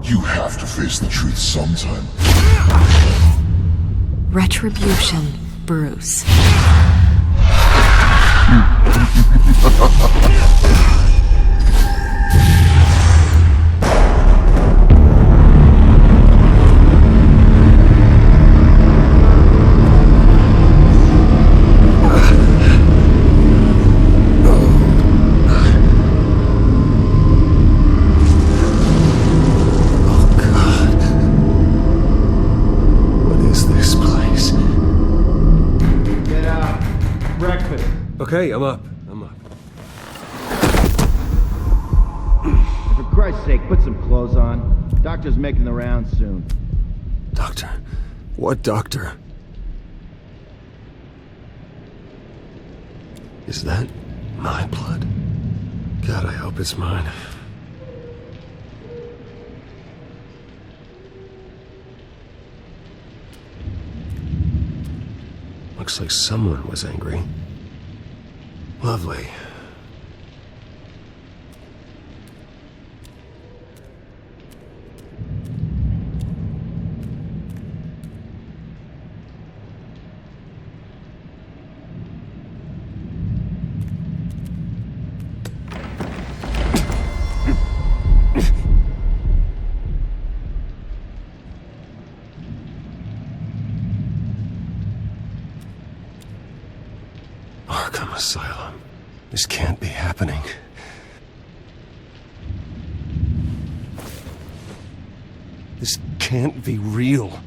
You have to face the truth sometime. Retribution, Bruce. Okay, I'm up. For Christ's sake, put some clothes on. Doctor's making the rounds soon. Doctor? What doctor? Is that my blood? God, I hope it's mine. Looks like someone was angry. Lovely. Arkham Asylum. This can't be happening. This can't be real.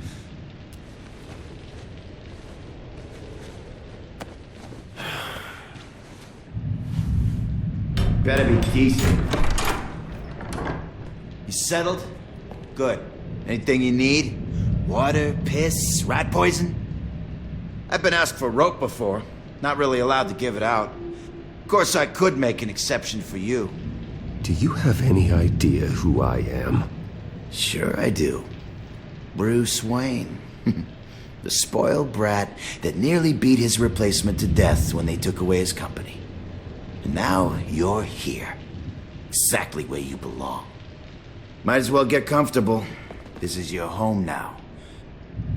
Better be decent. You settled? Good. Anything you need? Water, piss, rat poison? I've been asked for rope before. Not really allowed to give it out. Of course, I could make an exception for you. Do you have any idea who I am? Sure I do. Bruce Wayne. The spoiled brat that nearly beat his replacement to death when they took away his company. And now you're here. Exactly where you belong. Might as well get comfortable. This is your home now.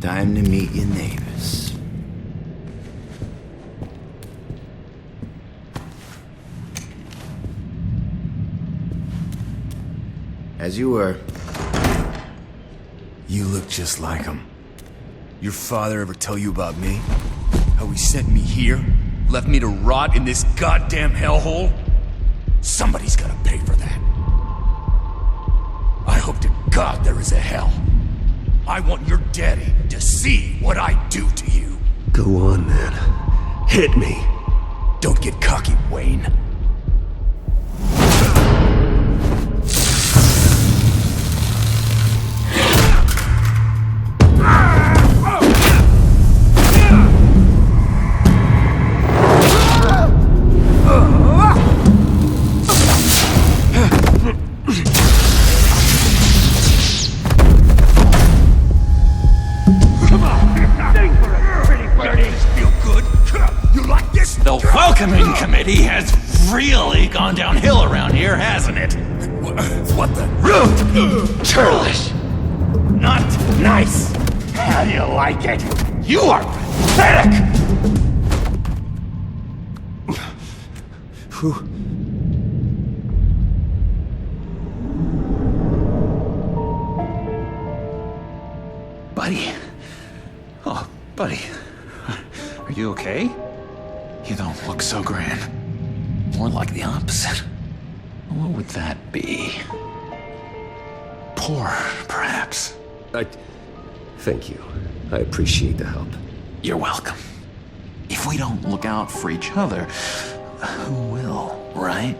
Time to meet your neighbors. As you were. You look just like him. Your father ever tell you about me? How he sent me here? Left me to rot in this goddamn hellhole? Somebody's gotta pay for that. I hope to God there is a hell. I want your daddy to see what I do to you. Go on, then. Hit me. Don't get cocky, Wayne. The welcoming committee has really gone downhill around here, hasn't it? What the? Rude! Churlish! Not nice! How do you like it? You are pathetic! Who? Buddy. Oh, buddy. Are you okay? You don't look so grand. More like the opposite. What would that be? Poor, perhaps. Thank you. I appreciate the help. You're welcome. If we don't look out for each other, who will, right?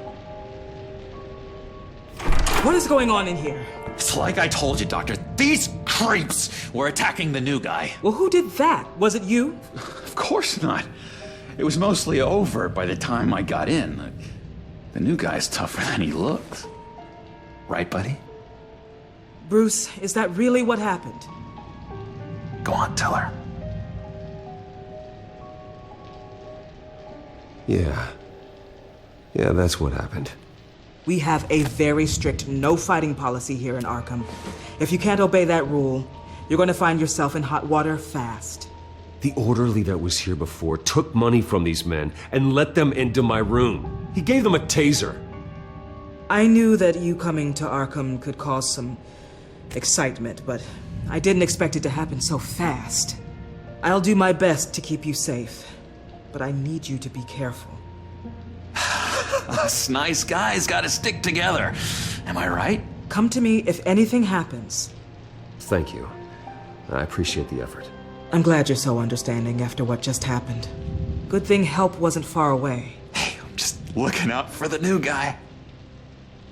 What is going on in here? It's like I told you, Doctor. These creeps were attacking the new guy. Well, who did that? Was it you? Of course not. It was mostly over by the time I got in. The new guy's tougher than he looks. Right, buddy? Bruce, is that really what happened? Go on, tell her. Yeah. Yeah, that's what happened. We have a very strict no fighting policy here in Arkham. If you can't obey that rule, you're going to find yourself in hot water fast. The orderly that was here before took money from these men and let them into my room. He gave them a taser. I knew that you coming to Arkham could cause some excitement, but I didn't expect it to happen so fast. I'll do my best to keep you safe, but I need you to be careful. Us nice guys gotta stick together. Am I right? Come to me if anything happens. Thank you. I appreciate the effort. I'm glad you're so understanding after what just happened. Good thing help wasn't far away. Hey, I'm just looking out for the new guy.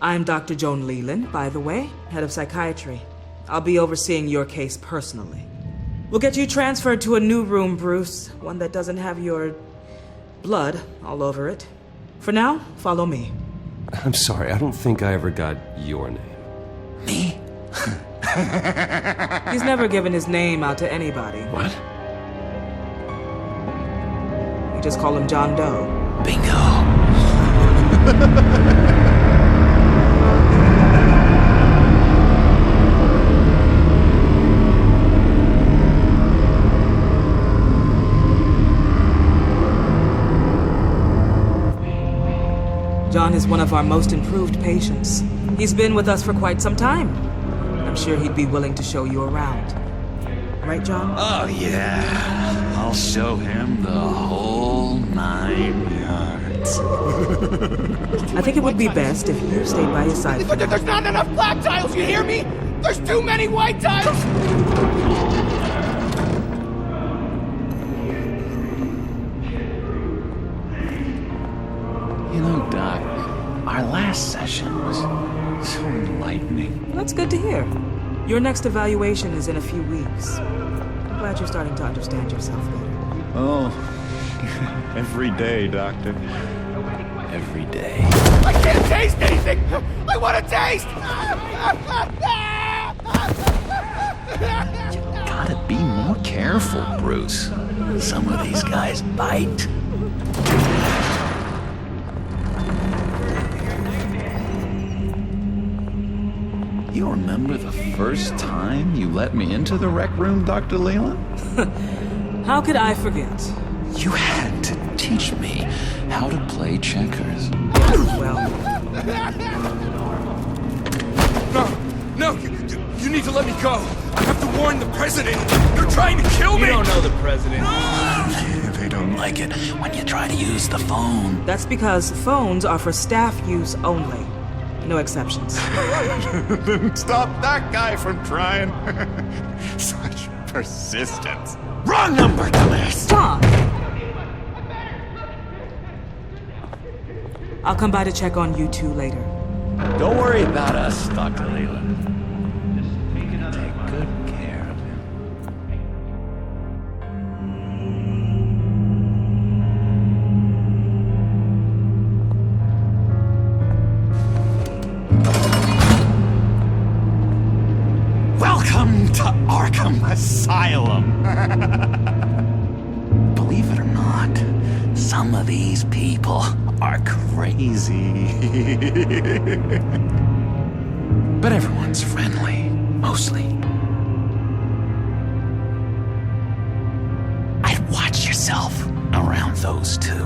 I'm Dr. Joan Leland, by the way, head of psychiatry. I'll be overseeing your case personally. We'll get you transferred to a new room, Bruce, one that doesn't have your blood all over it. For now, follow me. I'm sorry, I don't think I ever got your name. Me? He's never given his name out to anybody. What? We just call him John Doe. Bingo. John is one of our most improved patients. He's been with us for quite some time. I'm sure he'd be willing to show you around. Right, John? Oh, yeah. I'll show him the whole 9 yards. I think it would be best if you stayed by his side. But there's not enough black tiles, you hear me? There's too many white tiles! You know, Doc, our last session was so enlightening. That's good to hear. Your next evaluation is in a few weeks. I'm glad you're starting to understand yourself better. Oh, every day, Doctor. Every day. I can't taste anything! I want to taste! Gotta be more careful, Bruce. Some of these guys bite. You remember the first time you let me into the rec room, Dr. Leland? How could I forget? You had to teach me how to play checkers. Well, No, you need to let me go. I have to warn the president. They're trying to kill me. You don't know the president. They don't like it when you try to use the phone. that's because phones are for staff use only. No exceptions. Stop that guy from trying. Such persistence. Wrong number, dumbass. John! I'll come by to check on you two later. Don't worry about us, Dr. Leland. Take good care of him. Welcome to Arkham Asylum. Believe it or not, some of these people are crazy. But everyone's friendly, mostly. I'd watch yourself around those two.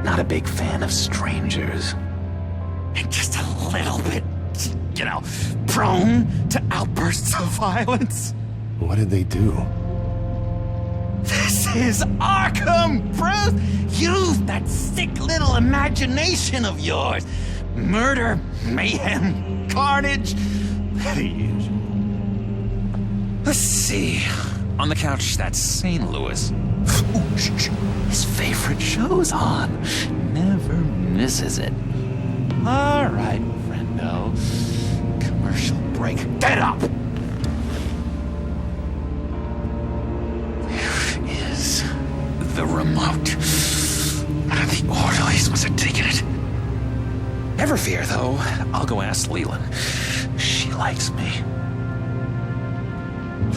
Not a big fan of strangers. And just a little bit, prone to outbursts of violence. What did they do? This is Arkham, Bruce! Use that sick little imagination of yours. Murder, mayhem, carnage. The usual. Let's see. On the couch, that's St. Louis. Ooh, shh. His favorite show's on. Never misses it. All right, friendo. Commercial break. Get up! The remote. The orderlies must have taken it. Never fear, though. I'll go ask Leland. She likes me.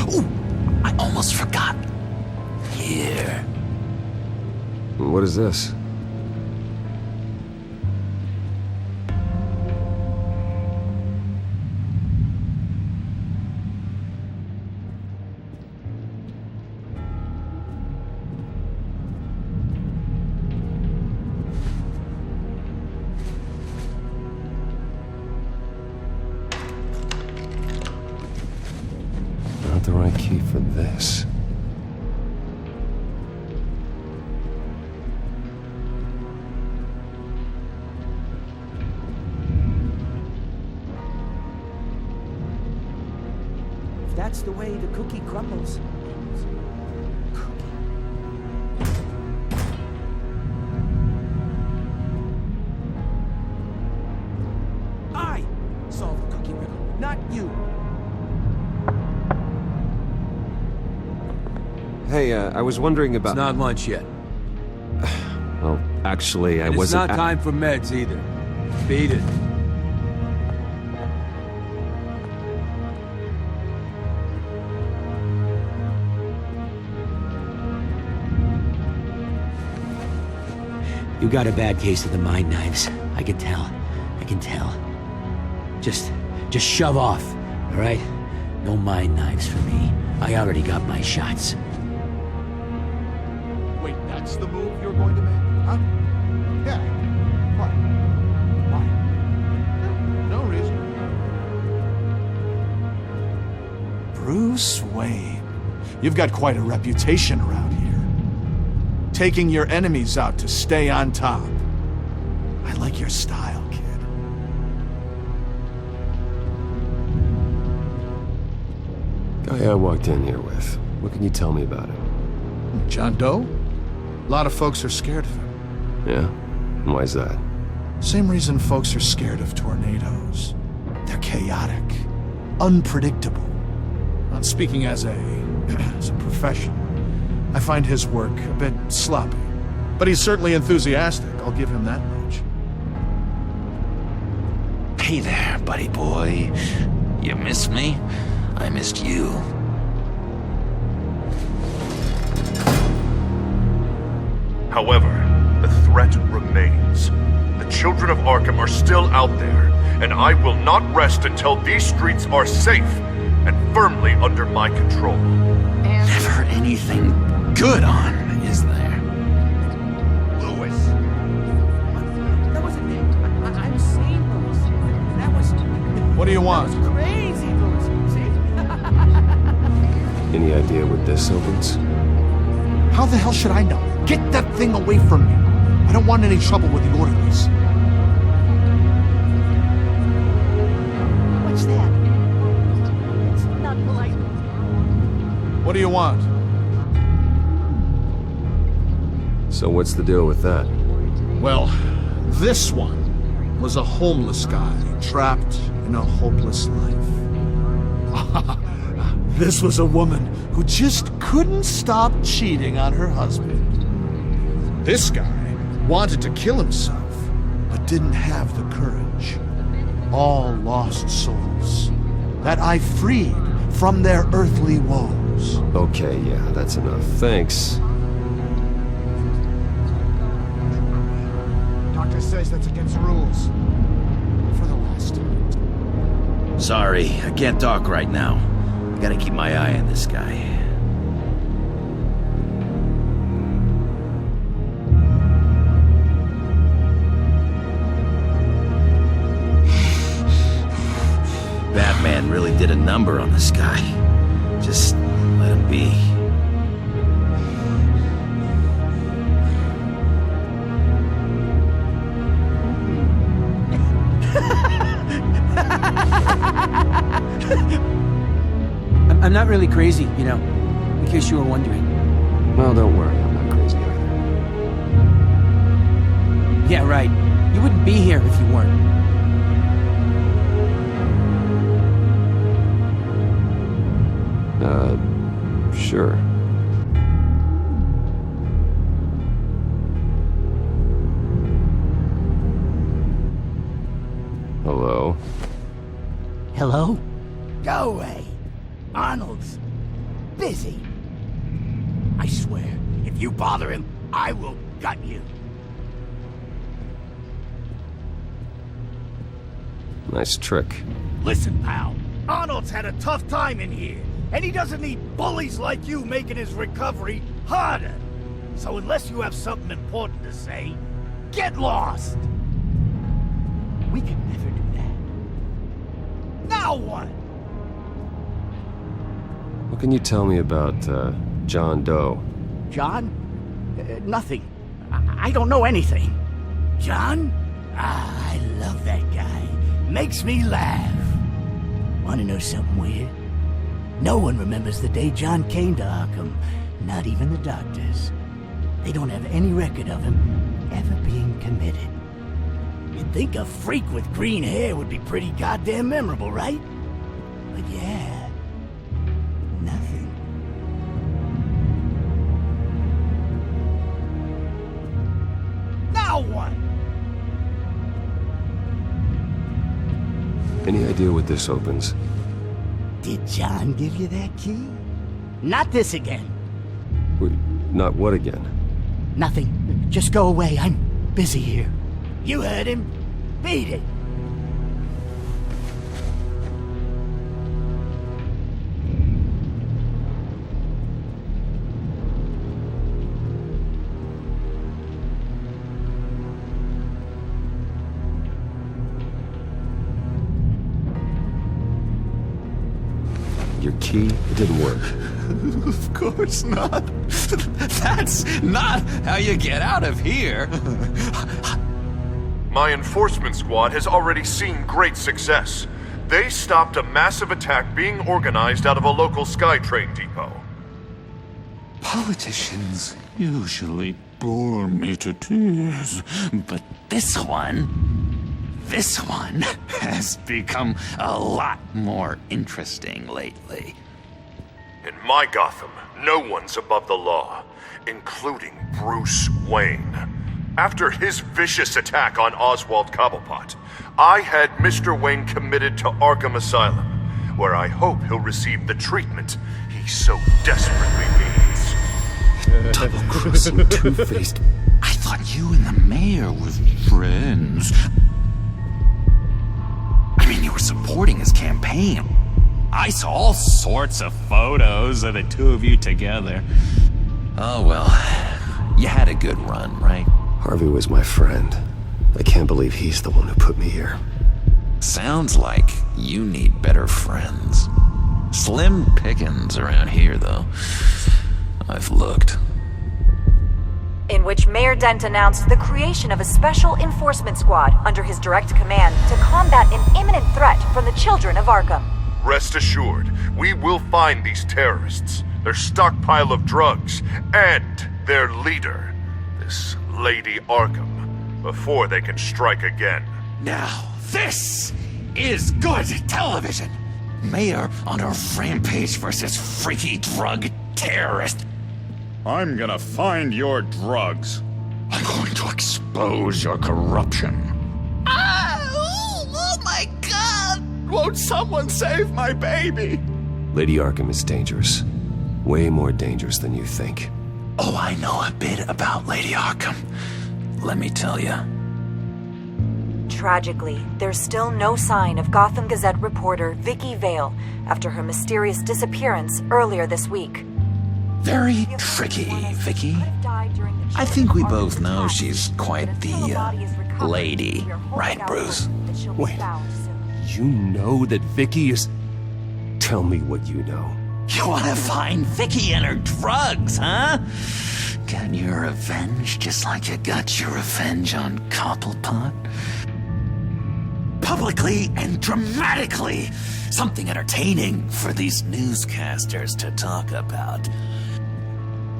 Ooh, I almost forgot. Here. What is this? the right key for this. If that's the way the cookie crumbles. I solved the cookie riddle, not you. Hey, I was wondering about... It's not lunch yet. Well, actually, I It's wasn't... not time for meds either. Beat it. You got a bad case of the mind knives. I can tell. I can tell. Just shove off, all right? No mind knives for me. I already got my shots. Wait, that's the move you're going to make? Huh? Yeah. Why? Why? No reason. Bruce Wayne. You've got quite a reputation around here. Taking your enemies out to stay on top. I like your style, kid. Guy I walked in here with. What can you tell me about him? John Doe? A lot of folks are scared of him. Yeah? And why's that? Same reason folks are scared of tornadoes. They're chaotic, unpredictable. Not speaking as a professional, I find his work a bit sloppy. But he's certainly enthusiastic, I'll give him that much. Hey there, buddy boy. You miss me? I missed you. However, the threat remains. The children of Arkham are still out there, and I will not rest until these streets are safe and firmly under my control. Never anything good on, is there? Lewis! That wasn't me. I'm sane, Louis. That was... What do you want? That was crazy, Louis. See? Any idea what this opens? How the hell should I know? Get that thing away from me! I don't want any trouble with the orderlies. What's that? It's not polite. What do you want? So what's the deal with that? Well, this one was a homeless guy trapped in a hopeless life. This was a woman who just couldn't stop cheating on her husband. This guy wanted to kill himself, but didn't have the courage. All lost souls that I freed from their earthly woes. Okay, yeah, that's enough. Thanks. Doctor says that's against the rules. For the last time. Sorry, I can't talk right now. I gotta keep my eye on this guy. Batman really did a number on this guy. Just let him be. I'm not really crazy, you know, in case you were wondering. Well, don't worry, I'm not crazy either. Yeah, right. You wouldn't be here if you weren't. Sure. Hello? Hello? Go away. Arnold's busy. I swear, if you bother him, I will gut you. Nice trick. Listen, pal. Arnold's had a tough time in here, and he doesn't need bullies like you making his recovery harder. So unless you have something important to say, get lost. We could never do that. Now what? What can you tell me about, John Doe? John? Nothing. I don't know anything. John? Ah, I love that guy. Makes me laugh. Want to know something weird? No one remembers the day John came to Arkham. Not even the doctors. They don't have any record of him ever being committed. You'd think a freak with green hair would be pretty goddamn memorable, right? But yeah, nothing. Now what? Any idea what this opens? Did John give you that key? Not this again. Wait, not what again? Nothing. Just go away. I'm busy here. You heard him. Beat it. Your key? It didn't work. Of course not. That's not how you get out of here. My enforcement squad has already seen great success. They stopped a massive attack being organized out of a local SkyTrain depot. Politicians usually bore me to tears, but this one has become a lot more interesting lately. In my Gotham, no one's above the law, including Bruce Wayne. After his vicious attack on Oswald Cobblepot, I had Mr. Wayne committed to Arkham Asylum, where I hope he'll receive the treatment he so desperately needs. Double-crossing, two-faced. I thought you and the mayor were friends. I mean, you were supporting his campaign. I saw all sorts of photos of the two of you together. Oh, well. You had a good run, right? Harvey was my friend. I can't believe he's the one who put me here. Sounds like you need better friends. Slim pickings around here, though. I've looked. In which Mayor Dent announced the creation of a special enforcement squad under his direct command to combat an imminent threat from the children of Arkham. Rest assured, we will find these terrorists, their stockpile of drugs, and their leader, this Lady Arkham, before they can strike again. Now, this is good television. Mayor on a rampage versus freaky drug terrorist. I'm gonna find your drugs. I'm going to expose your corruption. Oh my God! Won't someone save my baby? Lady Arkham is dangerous. Way more dangerous than you think. Oh, I know a bit about Lady Arkham. Let me tell you. Tragically, there's still no sign of Gotham Gazette reporter Vicky Vale after her mysterious disappearance earlier this week. Very tricky, Vicky. I think we both know she's quite the, lady, right, Bruce? Wait, you know that Vicky is... Tell me what you know. You want to find Vicky and her drugs, huh? Get your revenge just like you got your revenge on Cobblepot? Publicly and dramatically. Something entertaining for these newscasters to talk about.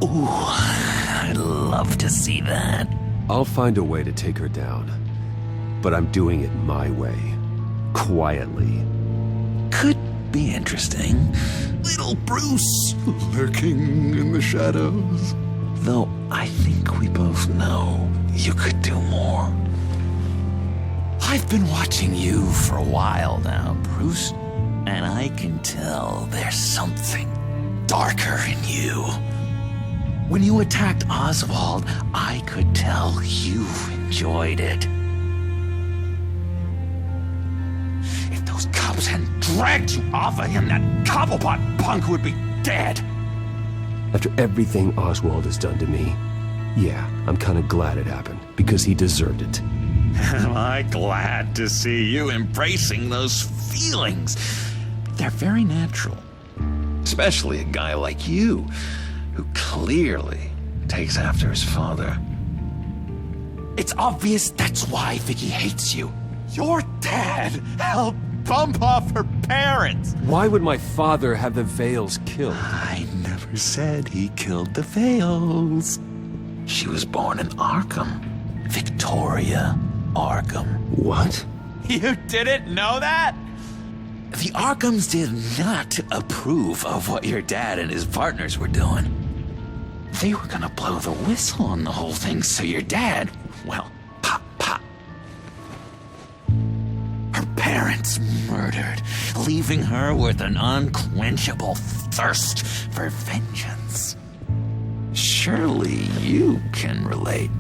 Ooh, I'd love to see that. I'll find a way to take her down. But I'm doing it my way. Quietly. Could be interesting. Little Bruce lurking in the shadows. Though I think we both know you could do more. I've been watching you for a while now, Bruce. And I can tell there's something darker in you. When you attacked Oswald, I could tell you enjoyed it. If those cops hadn't dragged you off of him, that Cobblepot punk would be dead. After everything Oswald has done to me, yeah, I'm kind of glad it happened, because he deserved it. Am I glad to see you embracing those feelings? They're very natural. Especially a guy like you, who clearly takes after his father. It's obvious that's why Vicky hates you. Your dad helped bump off her parents. Why would my father have the Vales killed? I never said he killed the Vales. She was born in Arkham. Victoria Arkham. What? You didn't know that? The Arkhams did not approve of what your dad and his partners were doing. They were gonna blow the whistle on the whole thing, so your dad, well, pop, pop. Her parents murdered, leaving her with an unquenchable thirst for vengeance. Surely you can relate.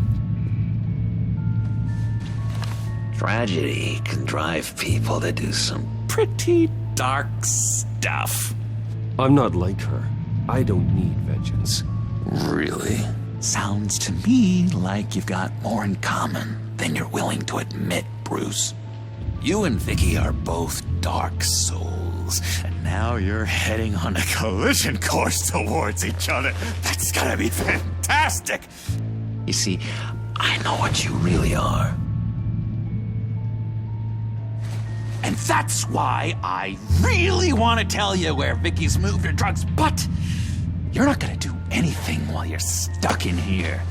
Tragedy can drive people to do some pretty dark stuff. I'm not like her. I don't need vengeance. Really? Sounds to me like you've got more in common than you're willing to admit, Bruce. You and Vicky are both dark souls, And now you're heading on a collision course towards each other. That's gotta be fantastic! you see, I know what you really are. And that's why I really want to tell you where Vicky's moved her drugs, but you're not gonna do anything while you're stuck in here.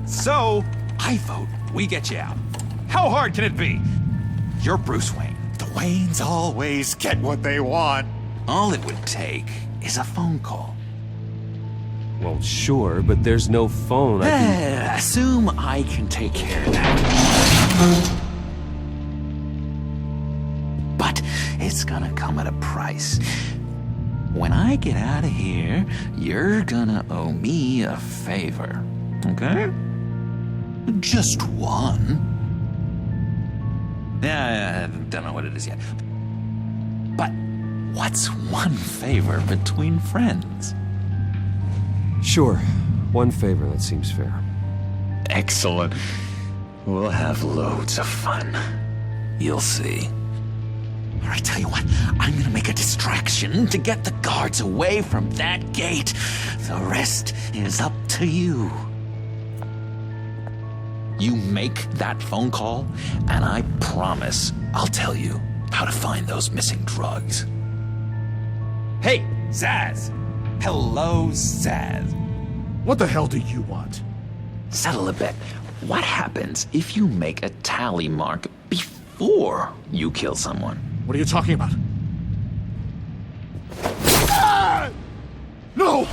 So, I vote we get you out. How hard can it be? You're Bruce Wayne. The Waynes always get what they want. All it would take is a phone call. Well, sure, but there's no phone. Assume I can take care of that. But it's gonna come at a price. When I get out of here, you're gonna owe me a favor, okay? Just one. Yeah, I don't know what it is yet. But what's one favor between friends? Sure. One favor, that seems fair. Excellent. We'll have loads of fun. You'll see. All right, tell you what, I'm gonna make a distraction to get the guards away from that gate. The rest is up to you. You make that phone call, and I promise I'll tell you how to find those missing drugs. Hey, Zaz. Hello, Zaz. What the hell do you want? Settle a bet. What happens if you make a tally mark before you kill someone? What are you talking about? Ah! No!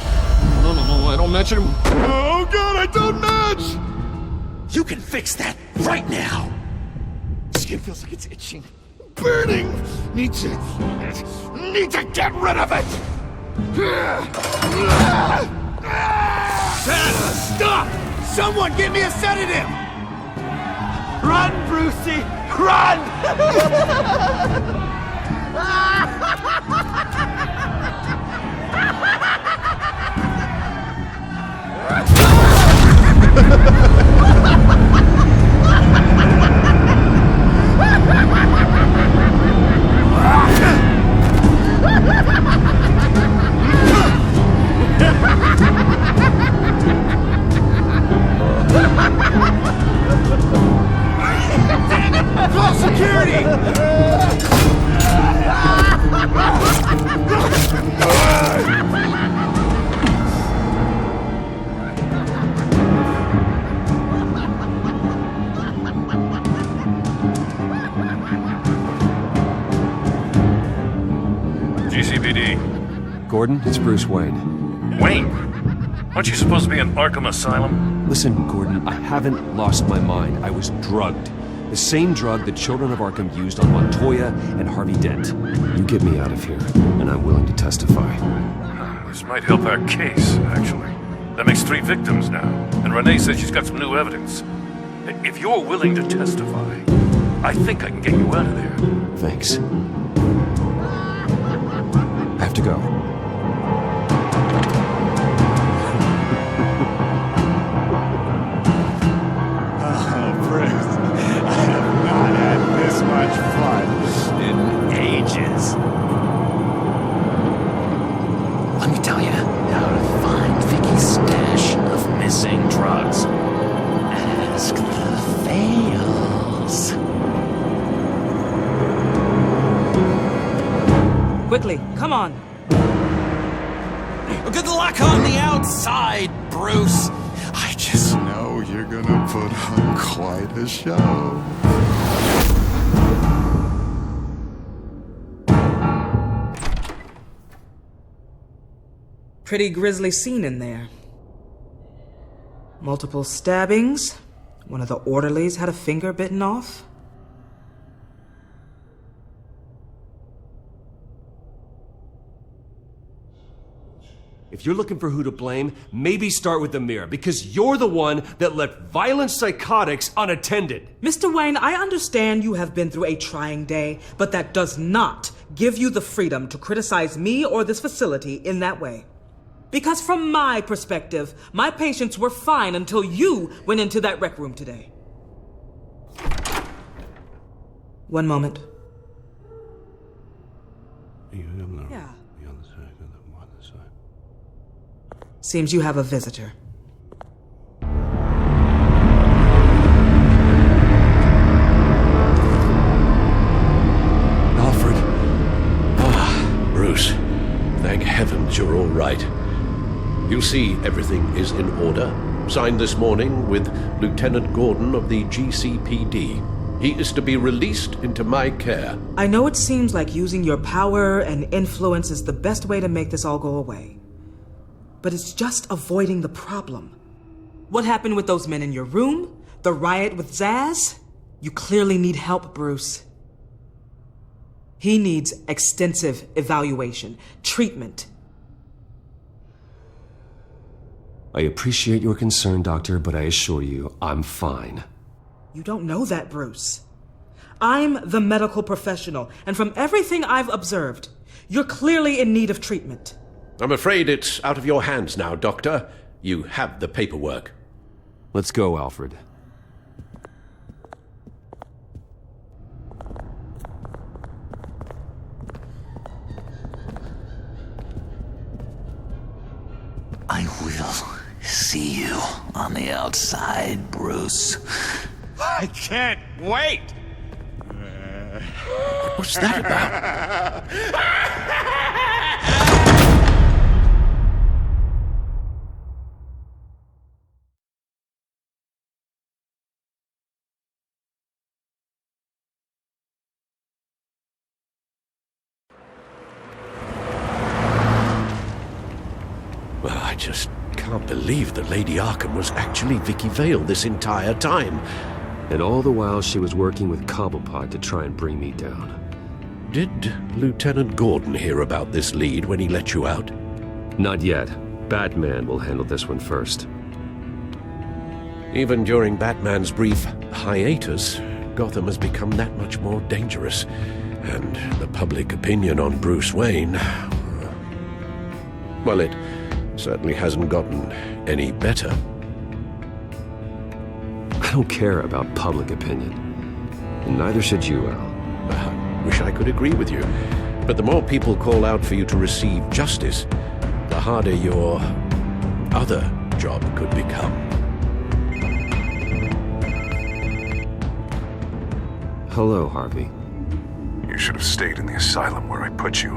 No, I don't match him. Oh, God, I don't match! You can fix that right now. Skin feels like it's itching. Burning! Need to get rid of it! Stop! Someone give me a sedative! Run, Brucey! Run! Call security! GCPD. Gordon, it's Bruce Wayne. Wayne? Aren't you supposed to be in Arkham Asylum? Listen, Gordon, I haven't lost my mind. I was drugged. The same drug the children of Arkham used on Montoya and Harvey Dent. You get me out of here, and I'm willing to testify. This might help our case, actually. That makes 3 victims now, and Renee says she's got some new evidence. If you're willing to testify, I think I can get you out of there. Thanks. I have to go. Bruce, I have not had this much fun in ages. Quickly, come on. Good luck on the outside, Bruce. I just know you're gonna put on quite a show. Pretty grisly scene in there. Multiple stabbings. One of the orderlies had a finger bitten off. If you're looking for who to blame, maybe start with the mirror, because you're the one that left violent psychotics unattended. Mr. Wayne, I understand you have been through a trying day, but that does not give you the freedom to criticize me or this facility in that way. Because from my perspective, my patients were fine until you went into that rec room today. One moment. Yeah. Seems you have a visitor. Alfred. Ah, Bruce. Thank heavens you're all right. You'll see everything is in order. Signed this morning with Lieutenant Gordon of the GCPD. He is to be released into my care. I know it seems like using your power and influence is the best way to make this all go away. But it's just avoiding the problem. What happened with those men in your room? The riot with Zaz? You clearly need help, Bruce. He needs extensive evaluation, treatment. I appreciate your concern, Doctor, but I assure you, I'm fine. You don't know that, Bruce. I'm the medical professional, and from everything I've observed, you're clearly in need of treatment. I'm afraid it's out of your hands now, Doctor. You have the paperwork. Let's go, Alfred. I will see you on the outside, Bruce. I can't wait! What's that about? Well, I just can't believe that Lady Arkham was actually Vicky Vale this entire time. And all the while she was working with Cobblepot to try and bring me down. Did Lieutenant Gordon hear about this lead when he let you out? Not yet. Batman will handle this one first. Even during Batman's brief hiatus, Gotham has become that much more dangerous. And the public opinion on Bruce Wayne... well, it certainly hasn't gotten any better. I don't care about public opinion. And neither should you, Al. I wish I could agree with you. But the more people call out for you to receive justice, the harder your other job could become. Hello, Harvey. You should have stayed in the asylum where I put you.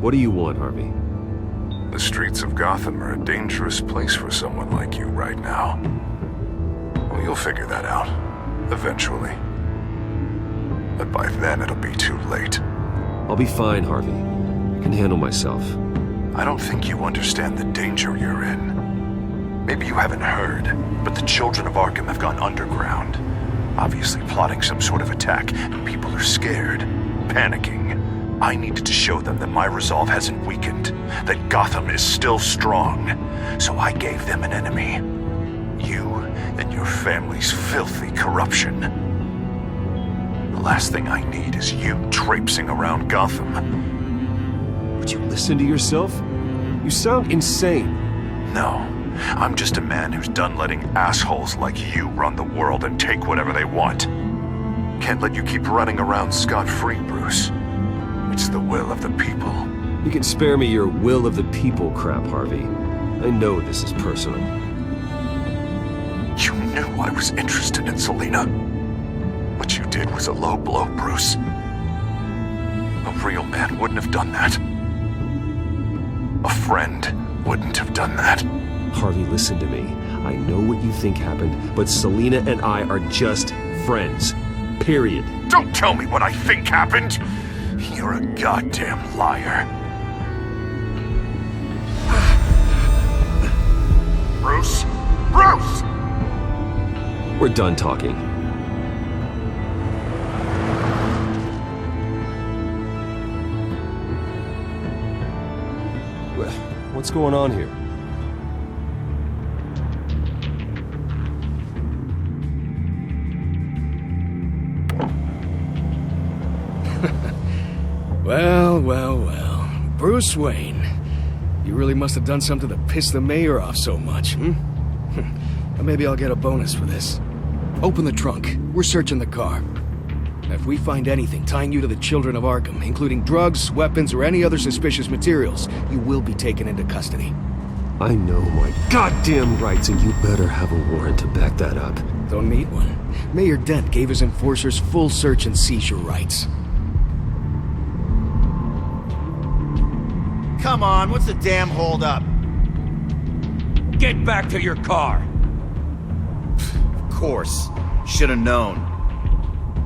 What do you want, Harvey? The streets of Gotham are a dangerous place for someone like you right now. Well, you'll figure that out, eventually. But by then it'll be too late. I'll be fine, Harvey. I can handle myself. I don't think you understand the danger you're in. Maybe you haven't heard, but the children of Arkham have gone underground. Obviously plotting some sort of attack, and people are scared, panicking. I needed to show them that my resolve hasn't weakened, that Gotham is still strong. So I gave them an enemy. You and your family's filthy corruption. The last thing I need is you traipsing around Gotham. Would you listen to yourself? You sound insane. No, I'm just a man who's done letting assholes like you run the world and take whatever they want. Can't let you keep running around scot-free, Bruce. It's the will of the people. You can spare me your will of the people crap, Harvey. I know this is personal. You knew I was interested in Selina. What you did was a low blow, Bruce. A real man wouldn't have done that. A friend wouldn't have done that. Harvey, listen to me. I know what you think happened, but Selena and I are just friends. Period. Don't tell me what I think happened! You're a goddamn liar. Bruce? Bruce! We're done talking. What's going on here? Well. Bruce Wayne. You really must have done something to piss the mayor off so much, Or maybe I'll get a bonus for this. Open the trunk. We're searching the car. If we find anything tying you to the children of Arkham, including drugs, weapons, or any other suspicious materials, you will be taken into custody. I know my goddamn rights, and you better have a warrant to back that up. Don't need one. Mayor Dent gave his enforcers full search and seizure rights. Come on, what's the damn holdup? Get back to your car! Of course. Should've known.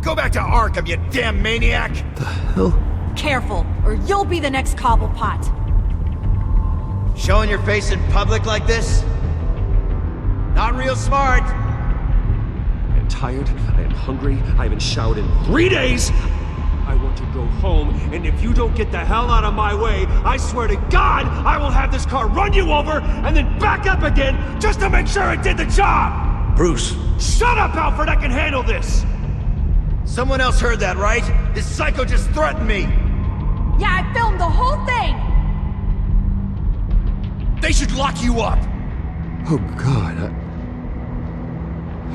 Go back to Arkham, you damn maniac! The hell? Careful, or you'll be the next Cobblepot. Showing your face in public like this? Not real smart. I am tired, I am hungry, I haven't showered in 3 days! I want to go home, and if you don't get the hell out of my way, I swear to God, I will have this car run you over, and then back up again, just to make sure it did the job! Bruce! Shut up, Alfred, I can handle this! Someone else heard that, right? This psycho just threatened me! Yeah, I filmed the whole thing! They should lock you up! Oh, God,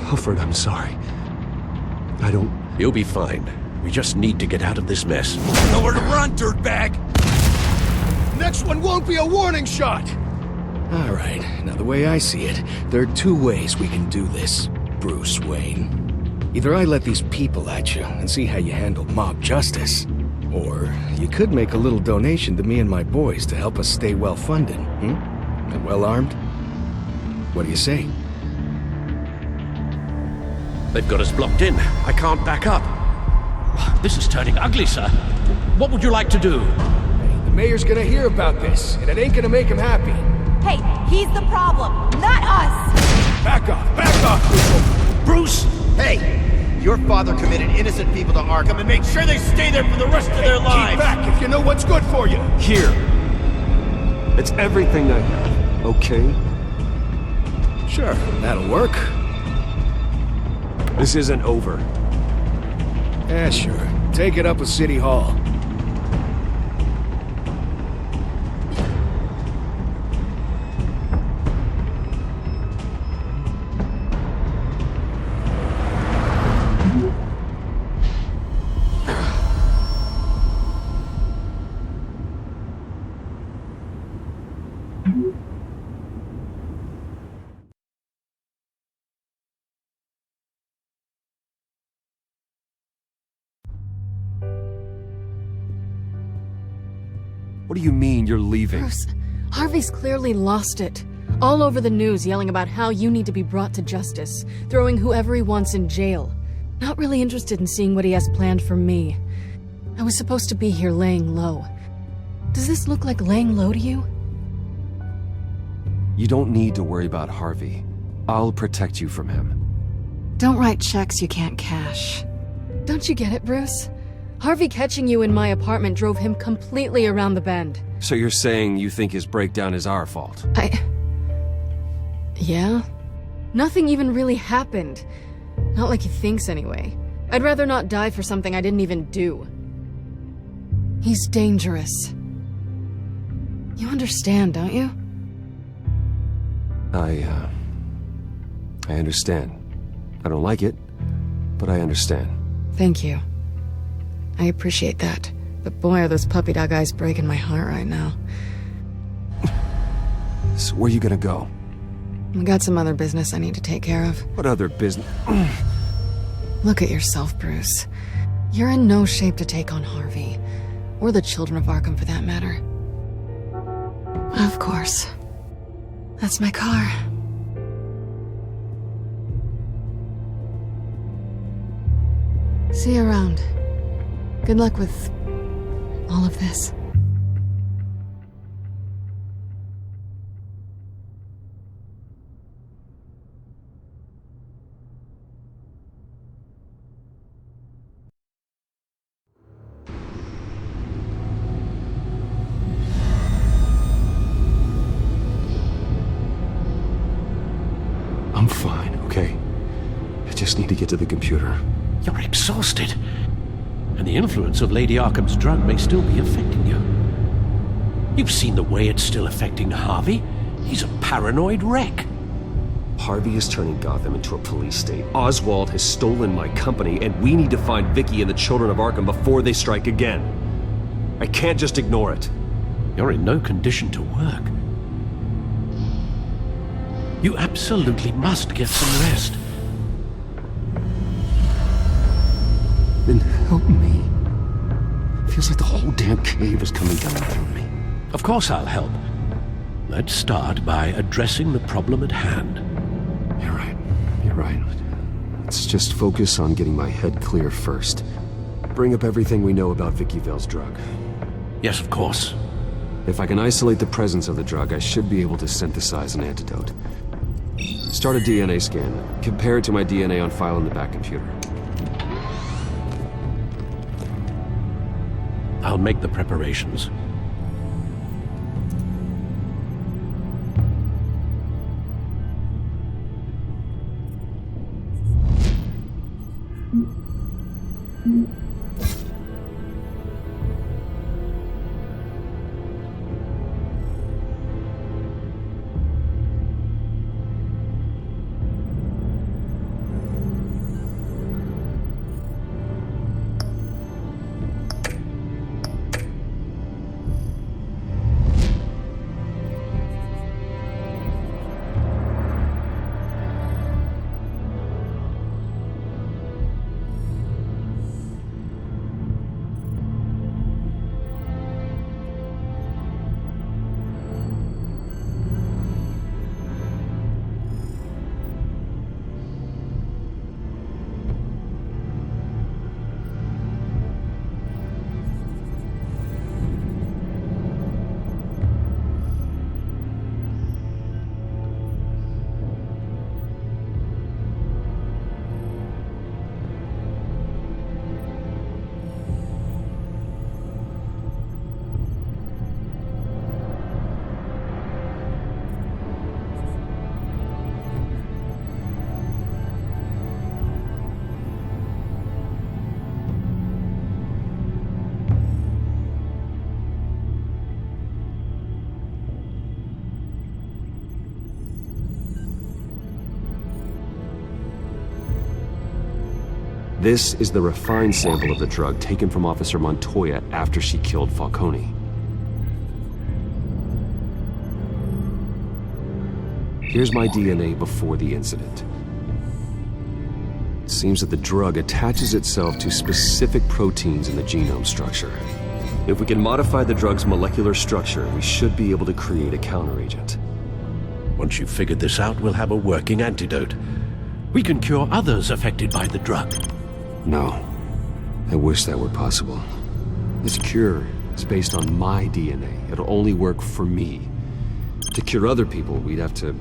Alfred, I'm sorry. I don't... You'll be fine. We just need to get out of this mess. Nowhere to run, dirtbag! Next one won't be a warning shot! Alright, now the way I see it, there are two ways we can do this, Bruce Wayne. Either I let these people at you and see how you handle mob justice, or you could make a little donation to me and my boys to help us stay well-funded, and well-armed. What do you say? They've got us blocked in. I can't back up. This is turning ugly, sir. What would you like to do? The mayor's gonna hear about this, and it ain't gonna make him happy. Hey, he's the problem, not us! Back off! Bruce! Hey! Your father committed innocent people to Arkham and made sure they stay there for the rest of their lives! Keep back if you know what's good for you! Here. It's everything I have, okay? Sure, that'll work. This isn't over. Yeah, sure. Take it up with City Hall. What do you mean you're leaving? Bruce, Harvey's clearly lost it. All over the news yelling about how you need to be brought to justice, throwing whoever he wants in jail. Not really interested in seeing what he has planned for me. I was supposed to be here laying low. Does this look like laying low to you? You don't need to worry about Harvey. I'll protect you from him. Don't write checks you can't cash. Don't you get it, Bruce? Harvey catching you in my apartment drove him completely around the bend. So you're saying you think his breakdown is our fault? Yeah? Nothing even really happened. Not like he thinks, anyway. I'd rather not die for something I didn't even do. He's dangerous. You understand, don't you? I understand. I don't like it, but I understand. Thank you. I appreciate that. But boy, are those puppy dog eyes breaking my heart right now. So where are you gonna go? I got some other business I need to take care of. What other business? Look at yourself, Bruce. You're in no shape to take on Harvey. Or the children of Arkham, for that matter. Of course. That's my car. See you around. Good luck with all of this. I'm fine, okay? I just need to get to the computer. You're exhausted. And the influence of Lady Arkham's drug may still be affecting you. You've seen the way it's still affecting Harvey. He's a paranoid wreck. Harvey is turning Gotham into a police state. Oswald has stolen my company, and we need to find Vicky and the children of Arkham before they strike again. I can't just ignore it. You're in no condition to work. You absolutely must get some rest. Then help me. Feels like the whole damn cave is coming down on me. Of course I'll help. Let's start by addressing the problem at hand. You're right. You're right. Let's just focus on getting my head clear first. Bring up everything we know about Vicky Vale's drug. Yes, of course. If I can isolate the presence of the drug, I should be able to synthesize an antidote. Start a DNA scan. Compare it to my DNA on file in the back computer. I'll make the preparations. This is the refined sample of the drug taken from Officer Montoya after she killed Falcone. Here's my DNA before the incident. It seems that the drug attaches itself to specific proteins in the genome structure. If we can modify the drug's molecular structure, we should be able to create a counteragent. Once you've figured this out, we'll have a working antidote. We can cure others affected by the drug. No. I wish that were possible. This cure is based on my DNA. It'll only work for me. To cure other people, we'd have to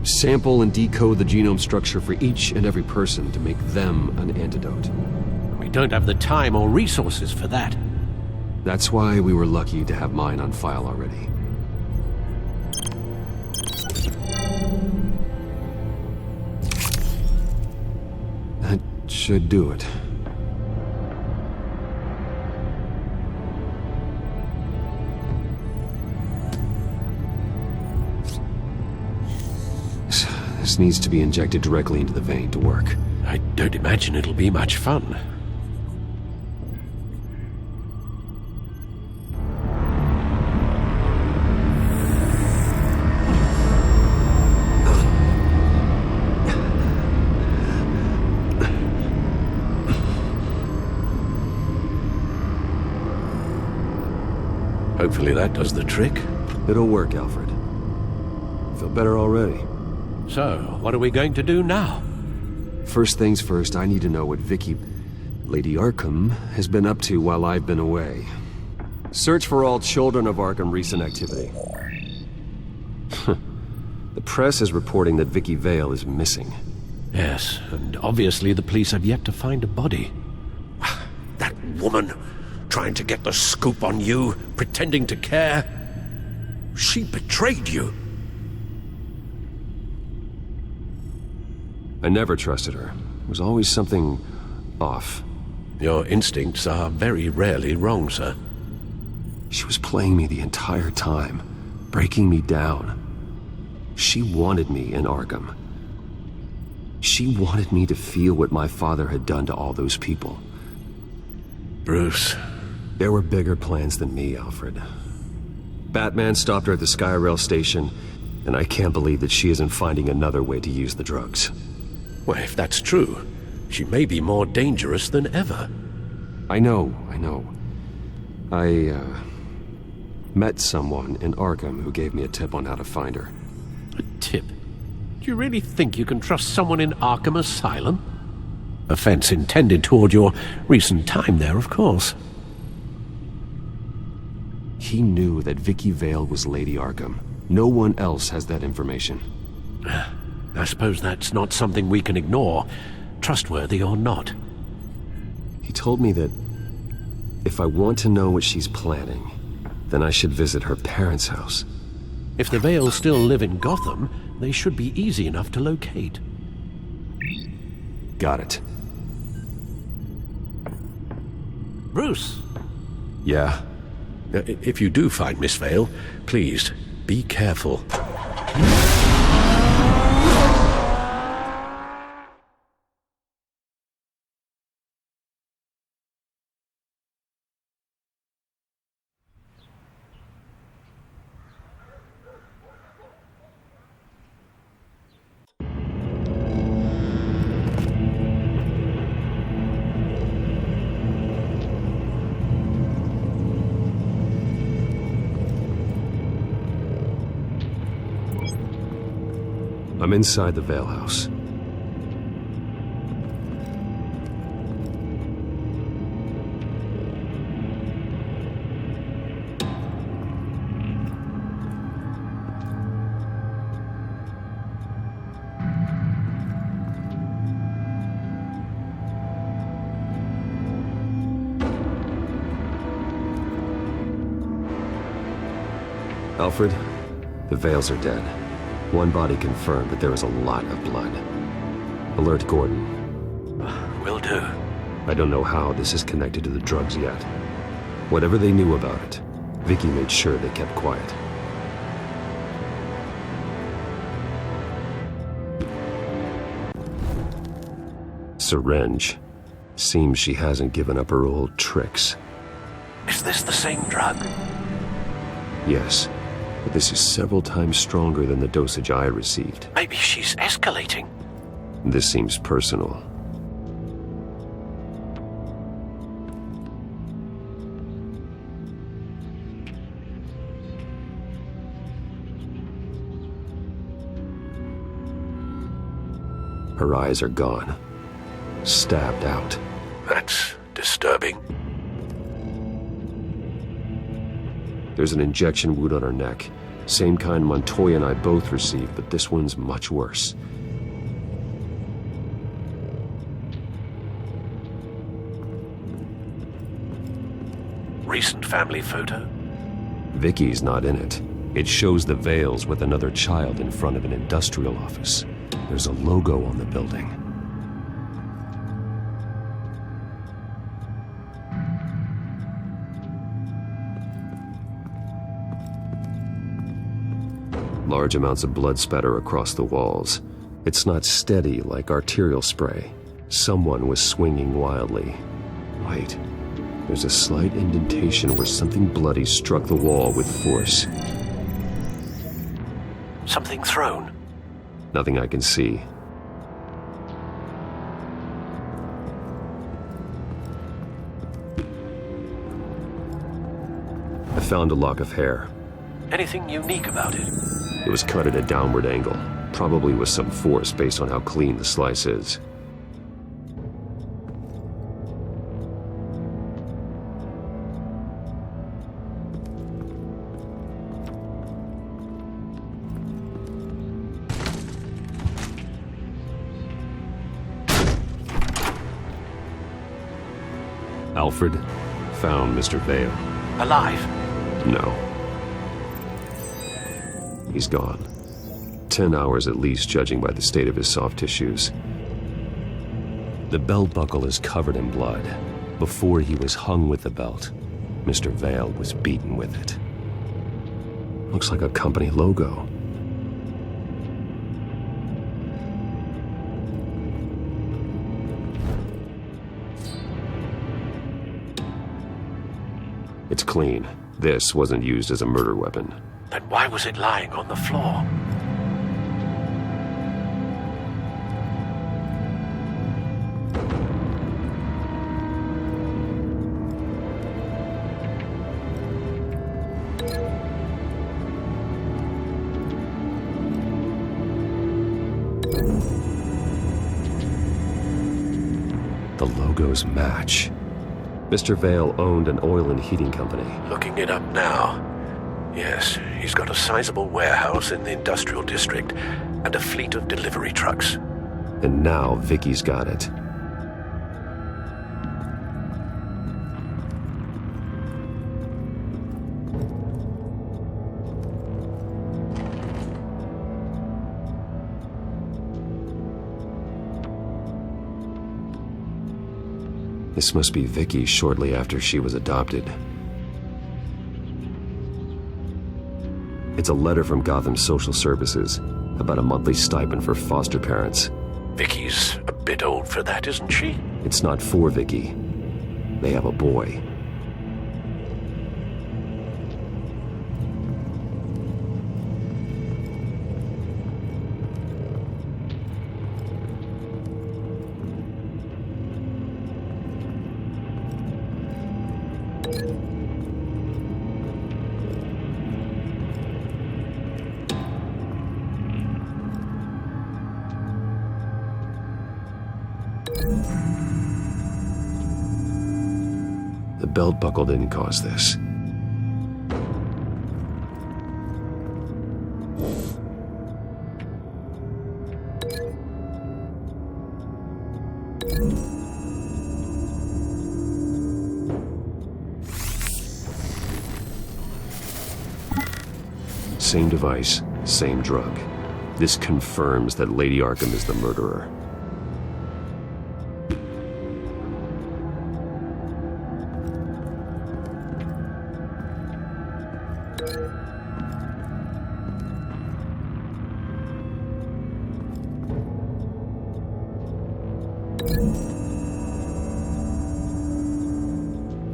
sample and decode the genome structure for each and every person to make them an antidote. We don't have the time or resources for that. That's why we were lucky to have mine on file already. That should do it. This needs to be injected directly into the vein to work. I don't imagine it'll be much fun. Hopefully that does the trick. It'll work, Alfred. Feel better already. So, what are we going to do now? First things first, I need to know what Lady Arkham, has been up to while I've been away. Search for all children of Arkham recent activity. The press is reporting that Vicky Vale is missing. Yes, and obviously the police have yet to find a body. That woman, trying to get the scoop on you, pretending to care. She betrayed you. I never trusted her. There was always something off. Your instincts are very rarely wrong, sir. She was playing me the entire time, breaking me down. She wanted me in Arkham. She wanted me to feel what my father had done to all those people. Bruce. There were bigger plans than me, Alfred. Batman stopped her at the Skyrail station, and I can't believe that she isn't finding another way to use the drugs. Well, if that's true, she may be more dangerous than ever. I know. I met someone in Arkham who gave me a tip on how to find her. A tip? Do you really think you can trust someone in Arkham Asylum? Offense intended toward your recent time there, of course. He knew that Vicky Vale was Lady Arkham. No one else has that information. I suppose that's not something we can ignore, trustworthy or not. He told me that if I want to know what she's planning, then I should visit her parents' house. If the Vales still live in Gotham, they should be easy enough to locate. Got it. Bruce! Yeah? If you do find Miss Vale, please, be careful. I'm inside the Vale house. Alfred, the Vales are dead. One body confirmed, but there is a lot of blood. Alert Gordon. Will do. I don't know how this is connected to the drugs yet. Whatever they knew about it, Vicky made sure they kept quiet. Syringe. Seems she hasn't given up her old tricks. Is this the same drug? Yes. But this is several times stronger than the dosage I received. Maybe she's escalating. This seems personal. Her eyes are gone. Stabbed out. That's disturbing. There's an injection wound on her neck. Same kind Montoya and I both received, but this one's much worse. Recent family photo? Vicky's not in it. It shows the Vales with another child in front of an industrial office. There's a logo on the building. Large amounts of blood spatter across the walls. It's not steady like arterial spray. Someone was swinging wildly. Wait, there's a slight indentation where something bloody struck the wall with force. Something thrown? Nothing I can see. found a lock of hair. Anything unique about it? It was cut at a downward angle, probably with some force based on how clean the slice is. Alfred found Mr. Vale. Alive? No. He's gone. 10 hours at least, judging by the state of his soft tissues. The belt buckle is covered in blood. Before he was hung with the belt, Mr. Vale was beaten with it. Looks like a company logo. It's clean. This wasn't used as a murder weapon. Then why was it lying on the floor? The logos match. Mr. Vale owned an oil and heating company. Looking it up now. Yes, he's got a sizable warehouse in the industrial district and a fleet of delivery trucks. And now Vicky's got it. This must be Vicky shortly after she was adopted. It's a letter from Gotham Social Services about a monthly stipend for foster parents. Vicky's a bit old for that, isn't she? It's not for Vicky. They have a boy. The belt buckle didn't cause this. Same device, same drug. This confirms that Lady Arkham is the murderer.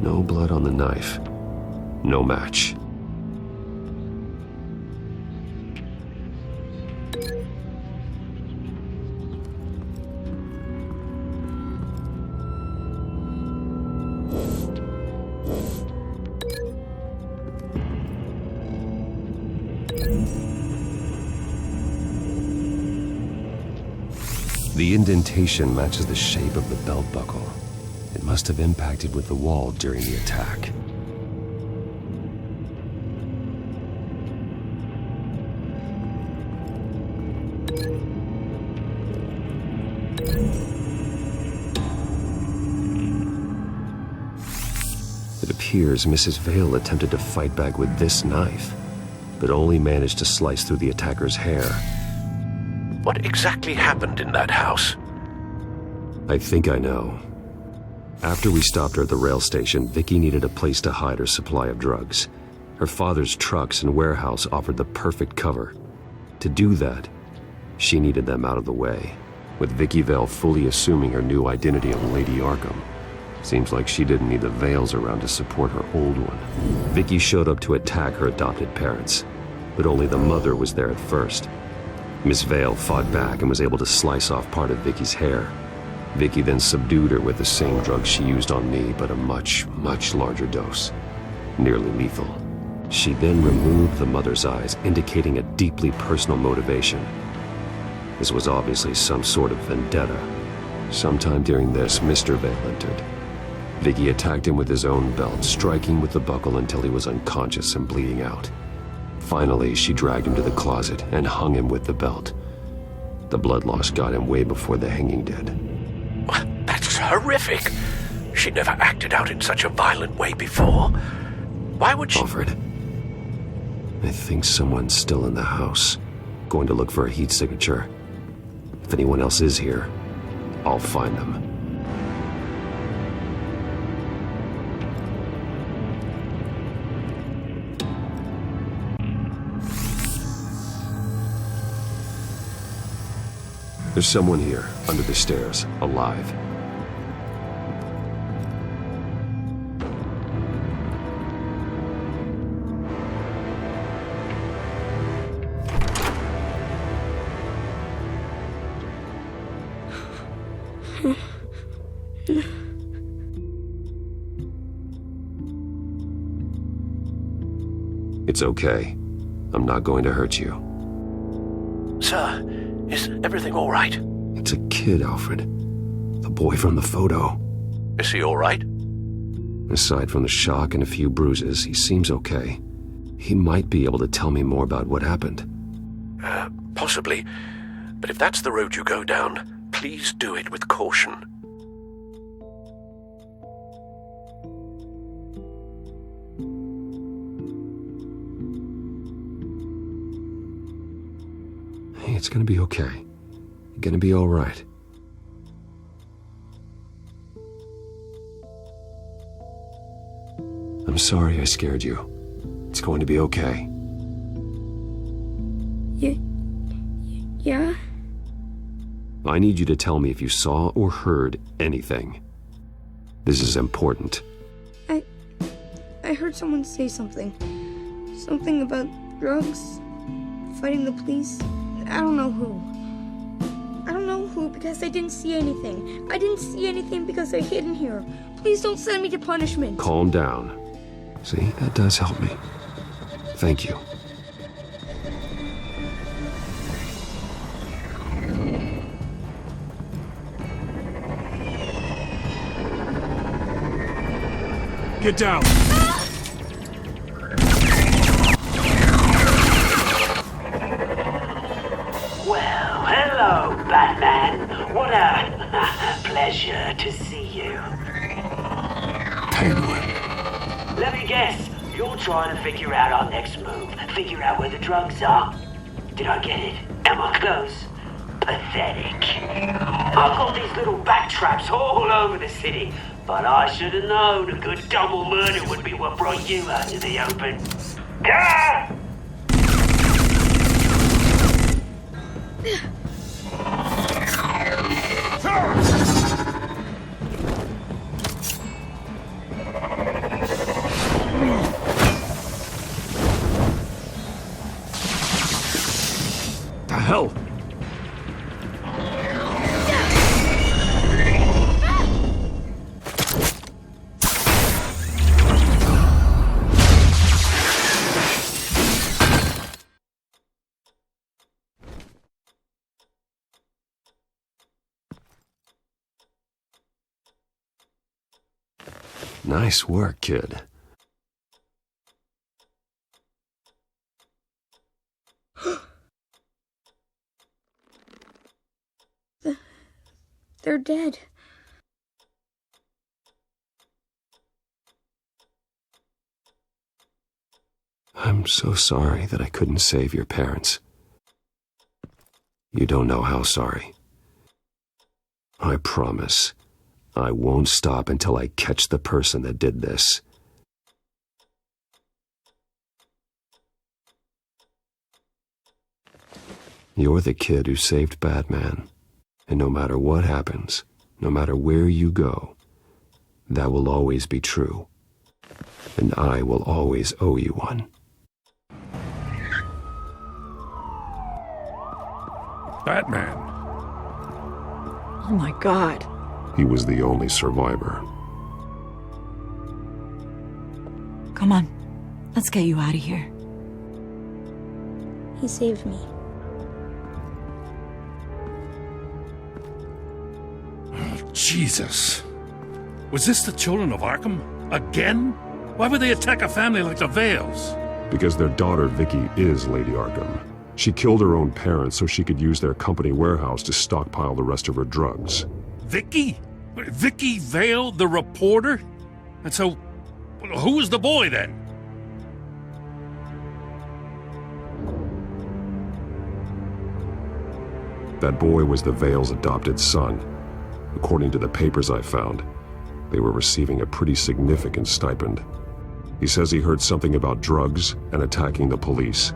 No blood on the knife. No match. The indentation matches the shape of the belt buckle. It must have impacted with the wall during the attack. It appears Mrs. Vale attempted to fight back with this knife, but only managed to slice through the attacker's hair. What exactly happened in that house? I think I know. After we stopped her at the rail station, Vicky needed a place to hide her supply of drugs. Her father's trucks and warehouse offered the perfect cover. To do that, she needed them out of the way, with Vicky Vale fully assuming her new identity of Lady Arkham. Seems like she didn't need the Vales around to support her old one. Vicky showed up to attack her adopted parents, but only the mother was there at first. Miss Vale fought back and was able to slice off part of Vicky's hair. Vicky then subdued her with the same drug she used on me, but a much, much larger dose. Nearly lethal. She then removed the mother's eyes, indicating a deeply personal motivation. This was obviously some sort of vendetta. Sometime during this, Mr. Vale entered. Vicky attacked him with his own belt, striking with the buckle until he was unconscious and bleeding out. Finally, she dragged him to the closet and hung him with the belt. The blood loss got him way before the hanging did. That's horrific. She never acted out in such a violent way before. Why would she... Alfred, I think someone's still in the house. Going to look for a heat signature. If anyone else is here, I'll find them. There's someone here, under the stairs, alive. It's okay. I'm not going to hurt you. Sir, is everything all right? It's a kid, Alfred. The boy from the photo. Is he all right? Aside from the shock and a few bruises, he seems okay. He might be able to tell me more about what happened. Possibly. But if that's the road you go down, please do it with caution. Hey, it's gonna be okay. You're gonna be all right. I'm sorry I scared you. It's going to be okay. Yeah? I need you to tell me if you saw or heard anything. This is important. I heard someone say something. Something about drugs, fighting the police. I don't know who. I don't know who because I didn't see anything. I didn't see anything because I hid in here. Please don't send me to punishment. Calm down. See, that does help me. Thank you. Get down! Well, hello, Batman. What a pleasure to see you. Penguin. Let me guess, you're trying to figure out our next move. Figure out where the drugs are. Did I get it? Am I close? Pathetic. I've got these little bat traps all over the city, but I should have known a good double murder would be what brought you out to the open. Ah! The hell? Nice work, kid. They're dead. I'm so sorry that I couldn't save your parents. You don't know how sorry. I promise, I won't stop until I catch the person that did this. You're the kid who saved Batman. And no matter what happens, no matter where you go, that will always be true. And I will always owe you one. Batman. Oh my God. He was the only survivor. Come on, Let's get you out of here. He saved me. Jesus. Was this the children of Arkham? Again? Why would they attack a family like the Vales? Because their daughter, Vicky, is Lady Arkham. She killed her own parents so she could use their company warehouse to stockpile the rest of her drugs. Vicky? Vicky Vale, the reporter? And so, who was the boy then? That boy was the Vale's adopted son. According to the papers I found, they were receiving a pretty significant stipend. He says he heard something about drugs and attacking the police.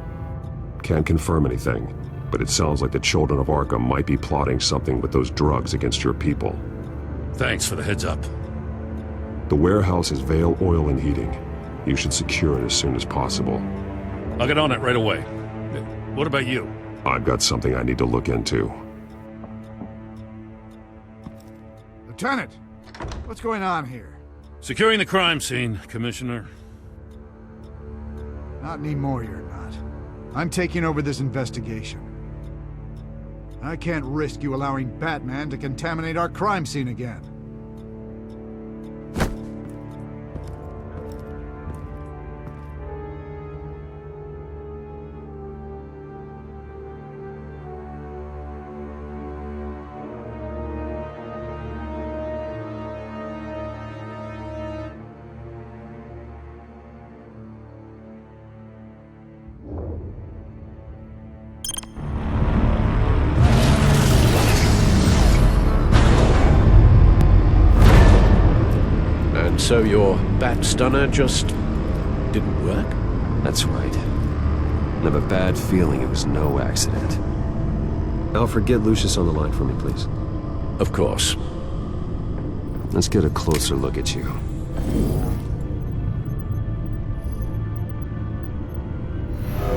Can't confirm anything, but it sounds like the children of Arkham might be plotting something with those drugs against your people. Thanks for the heads up. The warehouse is Vale Oil and Heating. You should secure it as soon as possible. I'll get on it right away. What about you? I've got something I need to look into. Lieutenant, what's going on here? Securing the crime scene, Commissioner. Not anymore, you're not. I'm taking over this investigation. I can't risk you allowing Batman to contaminate our crime scene again. So your bat stunner just didn't work? That's right. I have a bad feeling it was no accident. Alfred, get Lucius on the line for me, please. Of course. Let's get a closer look at you.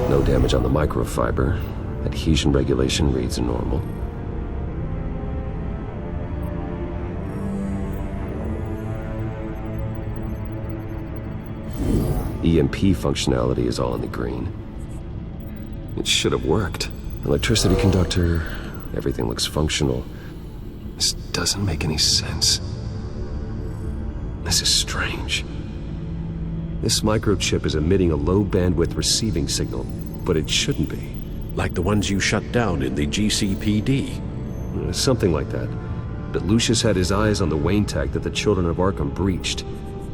No damage on the microfiber. Adhesion regulation reads normal. EMP functionality is all in the green. It should have worked. Electricity conductor, everything looks functional. This doesn't make any sense. This is strange. This microchip is emitting a low bandwidth receiving signal, but it shouldn't be. Like the ones you shut down in the GCPD? Something like that. But Lucius had his eyes on the Wayne tag that the children of Arkham breached.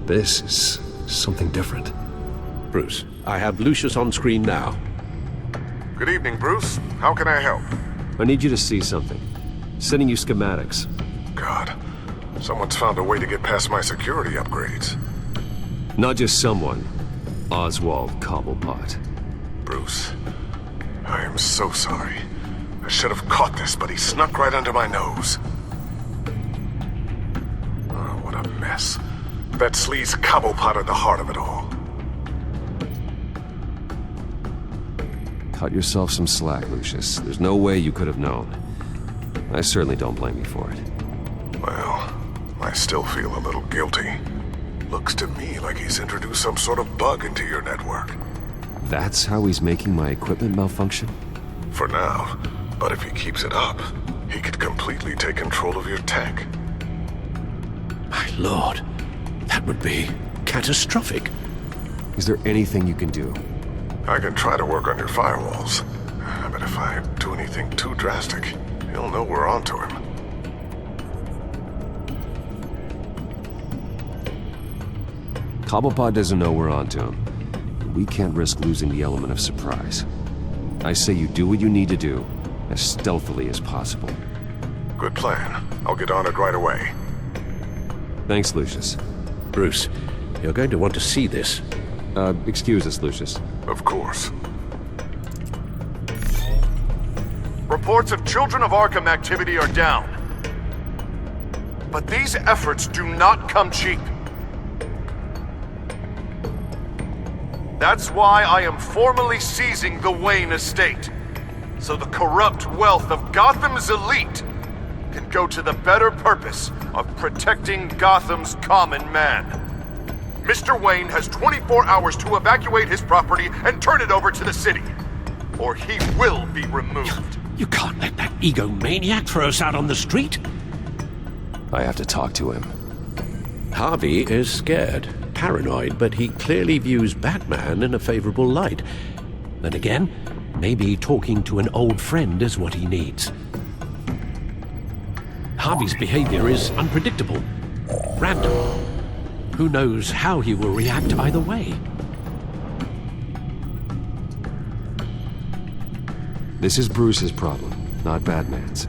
This is something different. Bruce, I have Lucius on screen now. Good evening, Bruce. How can I help? I need you to see something. Sending you schematics. God, someone's found a way to get past my security upgrades. Not just someone. Oswald Cobblepot. Bruce, I am so sorry. I should have caught this, but he snuck right under my nose. Oh, what a mess. That sleaze Cobblepot at the heart of it all. Cut yourself some slack, Lucius. There's no way you could have known. I certainly don't blame you for it. Well, I still feel a little guilty. Looks to me like he's introduced some sort of bug into your network. That's how he's making my equipment malfunction? For now. But if he keeps it up, he could completely take control of your tech. My lord, that would be catastrophic. Is there anything you can do? I can try to work on your firewalls. But if I do anything too drastic, he'll know we're onto him. Cobblepot doesn't know we're onto him. We can't risk losing the element of surprise. I say you do what you need to do, as stealthily as possible. Good plan. I'll get on it right away. Thanks, Lucius. Bruce, you're going to want to see this. Excuse us, Lucius. Of course. Reports of Children of Arkham activity are down. But these efforts do not come cheap. That's why I am formally seizing the Wayne estate, so the corrupt wealth of Gotham's elite can go to the better purpose of protecting Gotham's common man. Mr. Wayne has 24 hours to evacuate his property and turn it over to the city, or he will be removed. You can't let that egomaniac throw us out on the street. I have to talk to him. Harvey is scared, paranoid, but he clearly views Batman in a favorable light. Then again, maybe talking to an old friend is what he needs. Harvey's behavior is unpredictable, random. Who knows how he will react either way? This is Bruce's problem, not Batman's.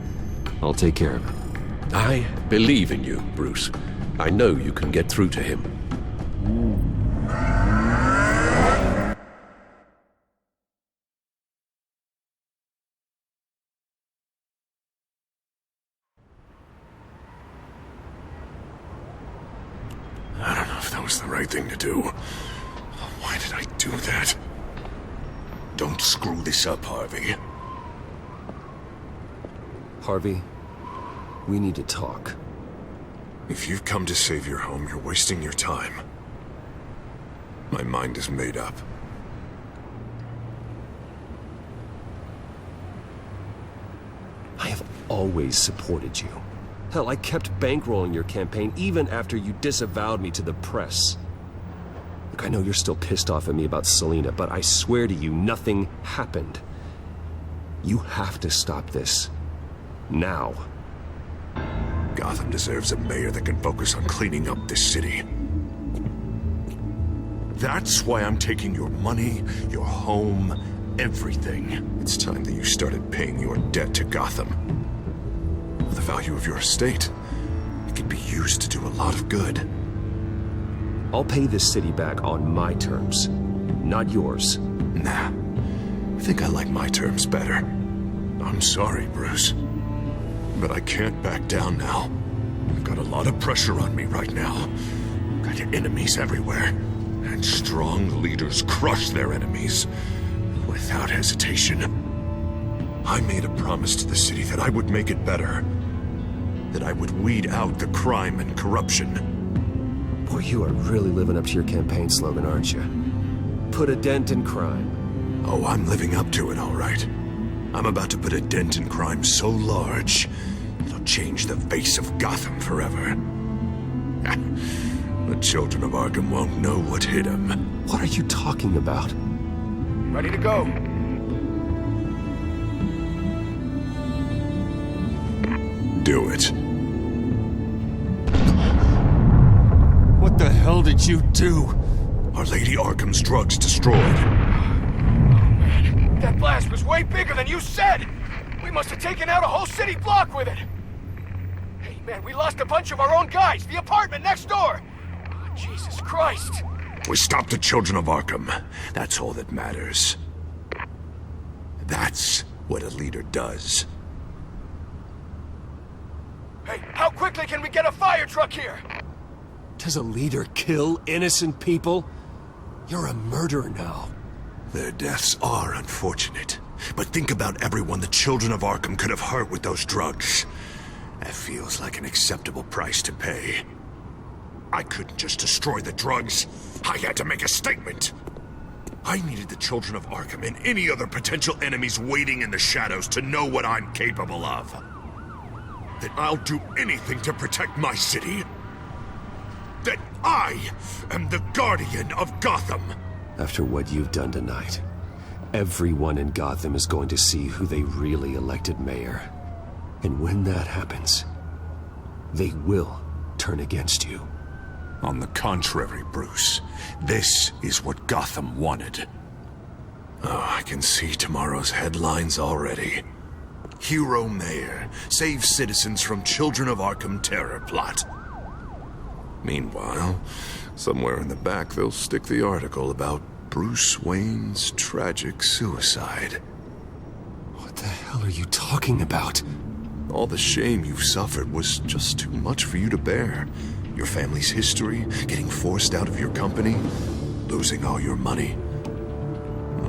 I'll take care of it. I believe in you, Bruce. I know you can get through to him. I don't know if that was the right thing to do. Why did I do that? Don't screw this up, Harvey. Harvey, we need to talk. If you've come to save your home, you're wasting your time. My mind is made up. I have always supported you. Hell, I kept bankrolling your campaign even after you disavowed me to the press. Look, I know you're still pissed off at me about Selina, but I swear to you, nothing happened. You have to stop this. Now. Gotham deserves a mayor that can focus on cleaning up this city. That's why I'm taking your money, your home, everything. It's time that you started paying your debt to Gotham. For the value of your estate, it can be used to do a lot of good. I'll pay this city back on my terms, not yours. Nah. I think I like my terms better. I'm sorry, Bruce. But I can't back down now. I've got a lot of pressure on me right now. Got enemies everywhere. And strong leaders crush their enemies without hesitation. I made a promise to the city that I would make it better. That I would weed out the crime and corruption. Boy, you are really living up to your campaign slogan, aren't you? Put a dent in crime. Oh, I'm living up to it, all right. I'm about to put a dent in crime so large, it'll change the face of Gotham forever. The children of Arkham won't know what hit them. What are you talking about? Ready to go. Do it. What the hell did you do? Our Lady Arkham's drugs destroyed. That blast was way bigger than you said! We must have taken out a whole city block with it! Hey, man, we lost a bunch of our own guys! The apartment next door! Oh, Jesus Christ! We stopped the children of Arkham. That's all that matters. That's what a leader does. Hey, how quickly can we get a fire truck here? Does a leader kill innocent people? You're a murderer now. Their deaths are unfortunate, but think about everyone the children of Arkham could have hurt with those drugs. That feels like an acceptable price to pay. I couldn't just destroy the drugs. I had to make a statement. I needed the children of Arkham and any other potential enemies waiting in the shadows to know what I'm capable of. That I'll do anything to protect my city. That I am the guardian of Gotham. After what you've done tonight, everyone in Gotham is going to see who they really elected mayor. And when that happens, they will turn against you. On the contrary, Bruce, this is what Gotham wanted. Oh, I can see tomorrow's headlines already. Hero Mayor saves citizens from Children of Arkham terror plot. Meanwhile, somewhere in the back they'll stick the article about Bruce Wayne's tragic suicide. What the hell are you talking about? All the shame you've suffered was just too much for you to bear. Your family's history, getting forced out of your company, losing all your money.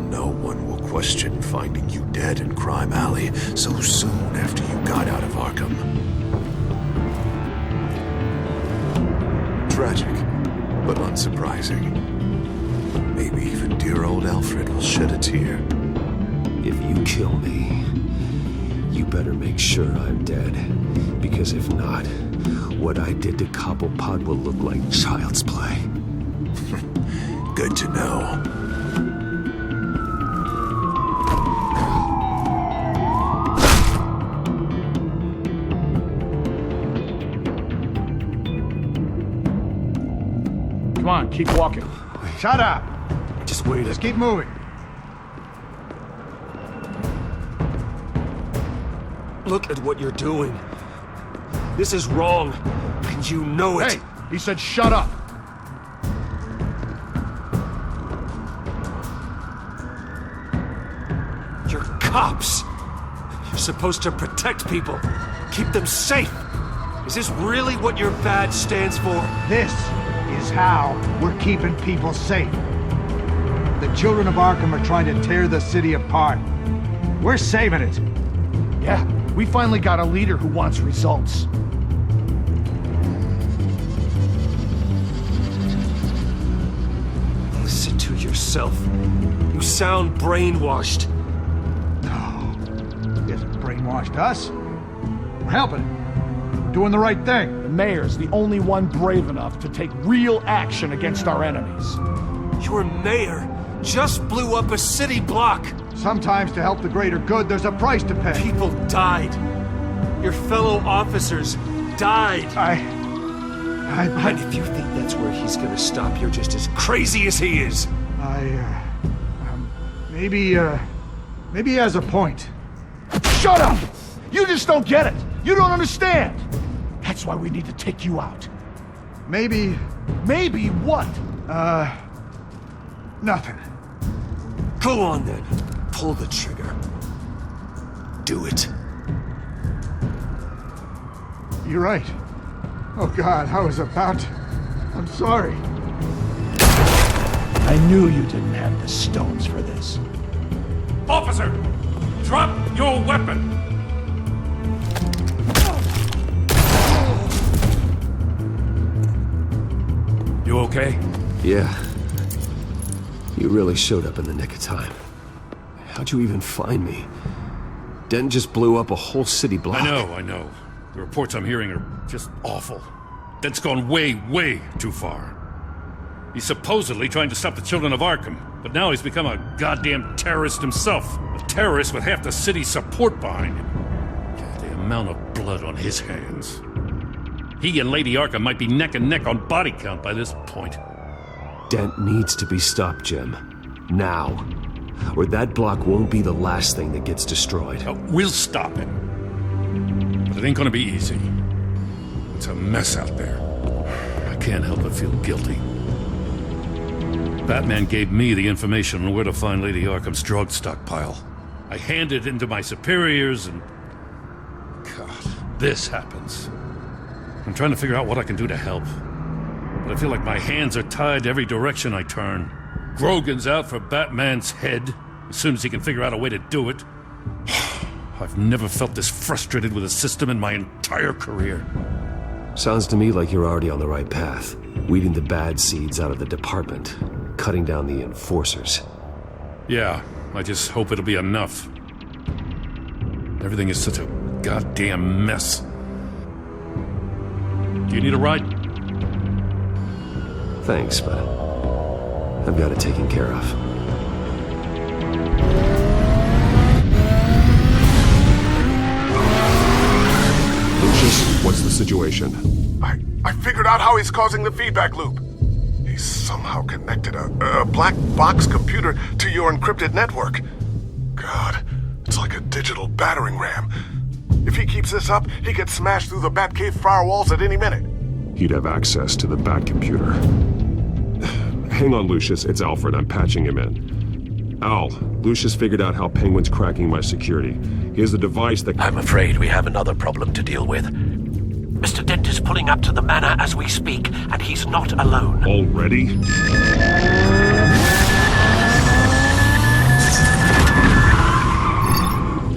No one will question finding you dead in Crime Alley so soon after you got out of Arkham. Tragic. but unsurprising. Maybe even dear old Alfred will shed a tear. If you kill me, you better make sure I'm dead. Because if not, what I did to Cobblepot will look like child's play. Good to know. Come on, keep walking. Shut up! Just wait. Just keep moving. Look at what you're doing. This is wrong, and you know it. Hey, he said shut up. You're cops. You're supposed to protect people, keep them safe. Is this really what your badge stands for? This is how we're keeping people safe. The children of Arkham are trying to tear the city apart. We're saving it. Yeah, we finally got a leader who wants results. Listen to yourself. You sound brainwashed. No, he hasn't brainwashed us. We're helping him. We're doing the right thing. The mayor's the only one brave enough to take real action against our enemies. Your mayor just blew up a city block. Sometimes to help the greater good, there's a price to pay. People died. Your fellow officers died. And if you think that's where he's gonna stop, you're just as crazy as he is. Maybe he has a point. Shut up! You just don't get it. You don't understand. That's why we need to take you out. Maybe what? Nothing. Go on then. Pull the trigger. Do it. You're right. Oh God, I was about to... I'm sorry. I knew you didn't have the stones for this. Officer! Drop your weapon! You okay? Yeah. You really showed up in the nick of time. How'd you even find me? Dent just blew up a whole city block. I know. The reports I'm hearing are just awful. Dent's gone way, way too far. He's supposedly trying to stop the children of Arkham, but now he's become a goddamn terrorist himself. A terrorist with half the city's support behind him. God, the amount of blood on his hands. He and Lady Arkham might be neck and neck on body count by this point. Dent needs to be stopped, Jim. Now. Or that block won't be the last thing that gets destroyed. We'll stop him. But it ain't gonna be easy. It's a mess out there. I can't help but feel guilty. Batman gave me the information on where to find Lady Arkham's drug stockpile. I handed it into my superiors and... God, this happens. I'm trying to figure out what I can do to help. But I feel like my hands are tied every direction I turn. Grogan's out for Batman's head as soon as he can figure out a way to do it. I've never felt this frustrated with a system in my entire career. Sounds to me like you're already on the right path. Weeding the bad seeds out of the department. Cutting down the enforcers. Yeah, I just hope it'll be enough. Everything is such a goddamn mess. Do you need a ride? Thanks, but I've got it taken care of. Lucius, what's the situation? I figured out how he's causing the feedback loop. He's somehow connected a black box computer to your encrypted network. God, it's like a digital battering ram. If he keeps this up, he could smash through the Batcave firewalls at any minute. He'd have access to the Bat computer. Hang on, Lucius. It's Alfred. I'm patching him in. Al, Lucius figured out how Penguin's cracking my security. He has a device that... I'm afraid we have another problem to deal with. Mr. Dent is pulling up to the manor as we speak, and he's not alone. Already?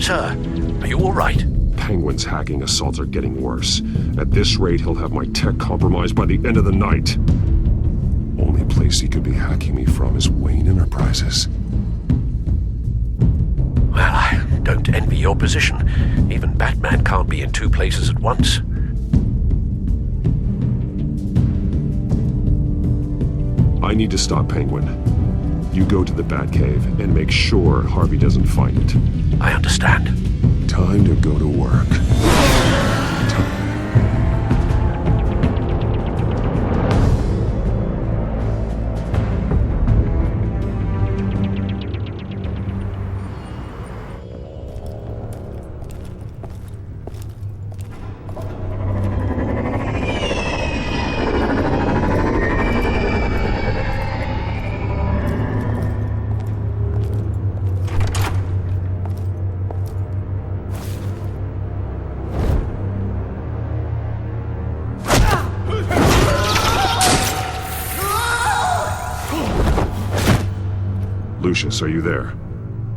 Sir, are you all right? Penguin's hacking assaults are getting worse. At this rate, he'll have my tech compromised by the end of the night. only place he could be hacking me from is Wayne Enterprises. Well, I don't envy your position. Even Batman can't be in two places at once. I need to stop Penguin. You go to the Batcave and make sure Harvey doesn't find it. I understand. Time to go to work. Lucius, are you there?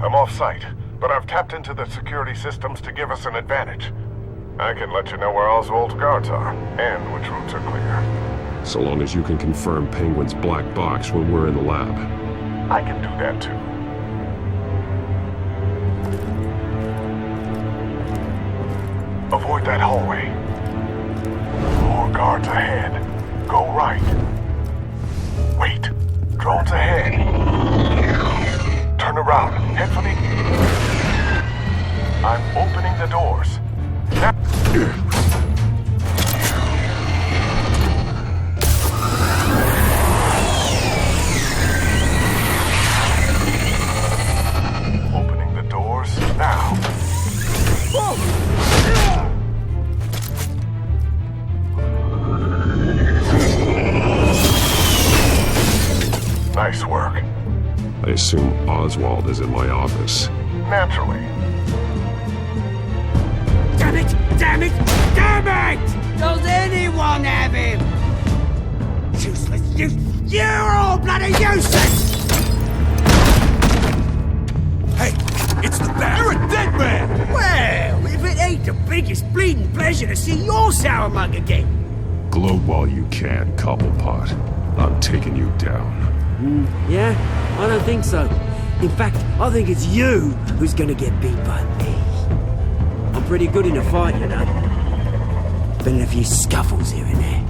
I'm off-site, but I've tapped into the security systems to give us an advantage. I can let you know where Oswald's guards are, and which routes are clear. So long as you can confirm Penguin's black box when we're in the lab. I can do that too. Avoid that hallway. More guards ahead. Go right. Wait. Drones ahead. Turn around. Head for the... I'm opening the doors. Opening the doors now. Nice work. I assume Oswald is in my office. Naturally. Damn it! Damn it! Damn it! Does anyone have him? Useless, you're all bloody useless! Hey, it's the Bat! You're a dead man! Well, if it ain't the biggest bleeding pleasure to see your sour mug again. Gloat while you can, Cobblepot. I'm taking you down. Yeah? I don't think so. In fact, I think it's you who's gonna get beat by me. I'm pretty good in a fight, you know. Been in a few scuffles here and there.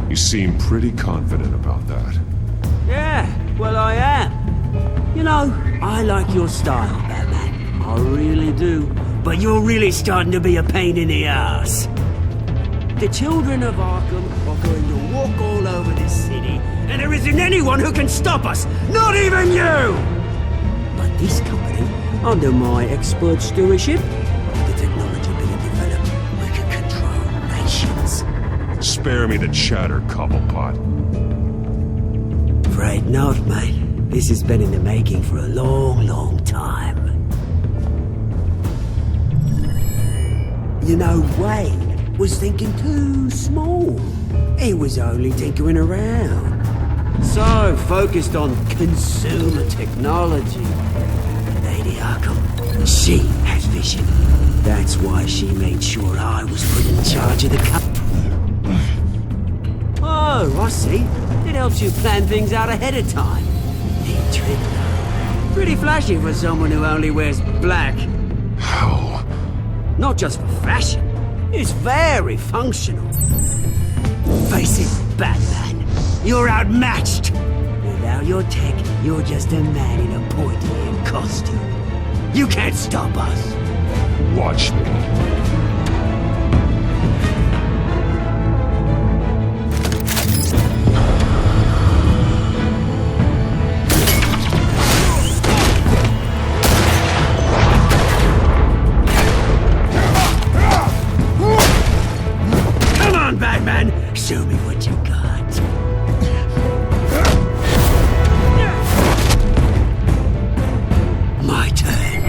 You seem pretty confident about that. Yeah, well I am. You know, I like your style, Batman. I really do. But you're really starting to be a pain in the ass. The children of Arkham are going to walk all over this city, and there isn't anyone who can stop us, not even you! But this company, under my expert stewardship, the technology being developed, we can control nations. Spare me the chatter, Cobblepot. Afraid not, mate. This has been in the making for a long, long time. You know, Wayne was thinking too small. He was only tinkering around. So focused on consumer technology. Lady Arkham, she has vision. That's why she made sure I was put in charge of the company. Oh, I see. It helps you plan things out ahead of time. Neat trick, though. Pretty flashy for someone who only wears black. Hell. Not just for fashion. It's very functional. Face it, Batman. You're outmatched. Without your tech, you're just a man in a pointy-eared costume. You can't stop us. Watch me. Show me what you got. My turn.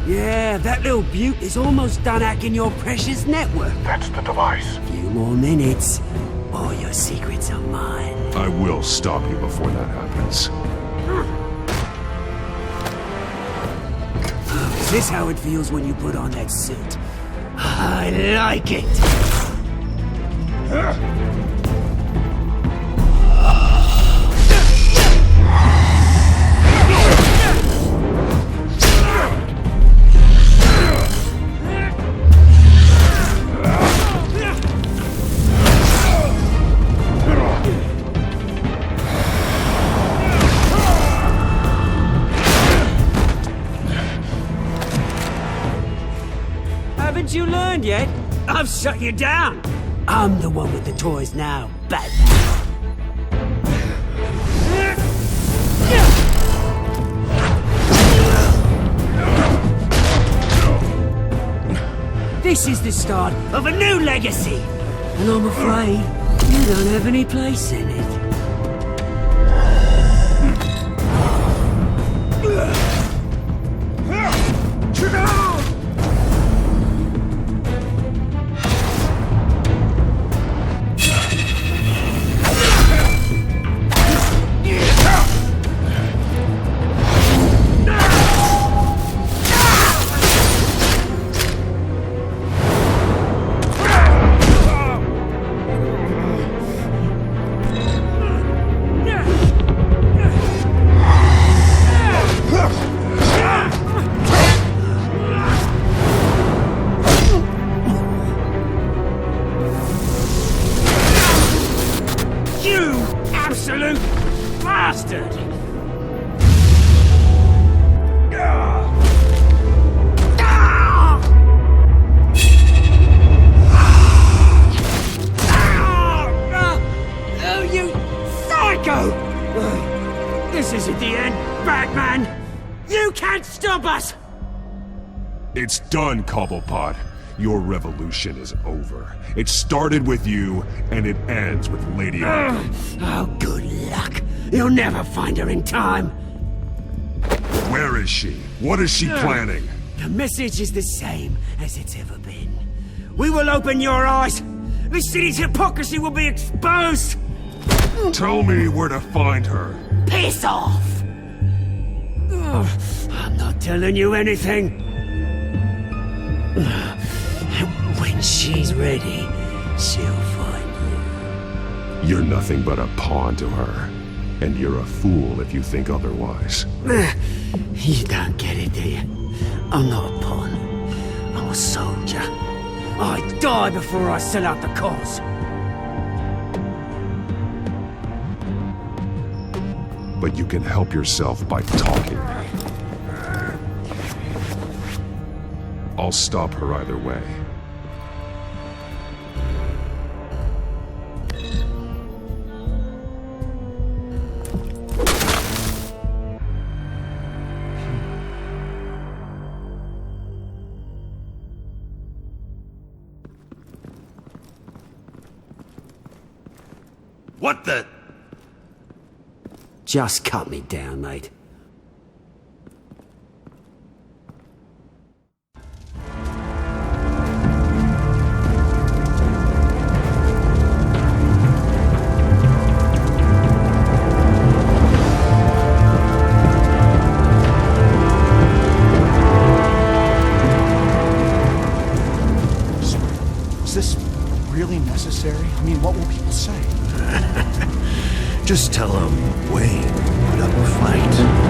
Yeah, that little beaut is almost done hacking your precious network. That's the device. Few more minutes. All your secrets are mine. I will stop you before that happens. Is this how it feels when you put on that suit? I like it. Haven't you learned yet? I've shut you down. I'm the one with the toys now, Batman. This is the start of a new legacy, and I'm afraid you don't have any place in it. Absolute bastard! Oh, you psycho! This isn't the end, Batman! You can't stop us! It's done, Cobblepot. Your revolution is over. It started with you, and it ends with Lady Arkham. Oh, good luck. You'll never find her in time. Where is she? What is she planning? The message is the same as it's ever been. We will open your eyes. The city's hypocrisy will be exposed. Tell me where to find her. Piss off! I'm not telling you anything. When she's ready, she'll find You're nothing but a pawn to her. And you're a fool if you think otherwise. you. Don't get it, do you? I'm not a pawn. I'm a soldier. I die before I sell out the cause. But you can help yourself by talking. I'll stop her either way. What the? Just cut me down, mate. Is this really necessary? I mean, what will people say? Just tell them Wayne put up a fight.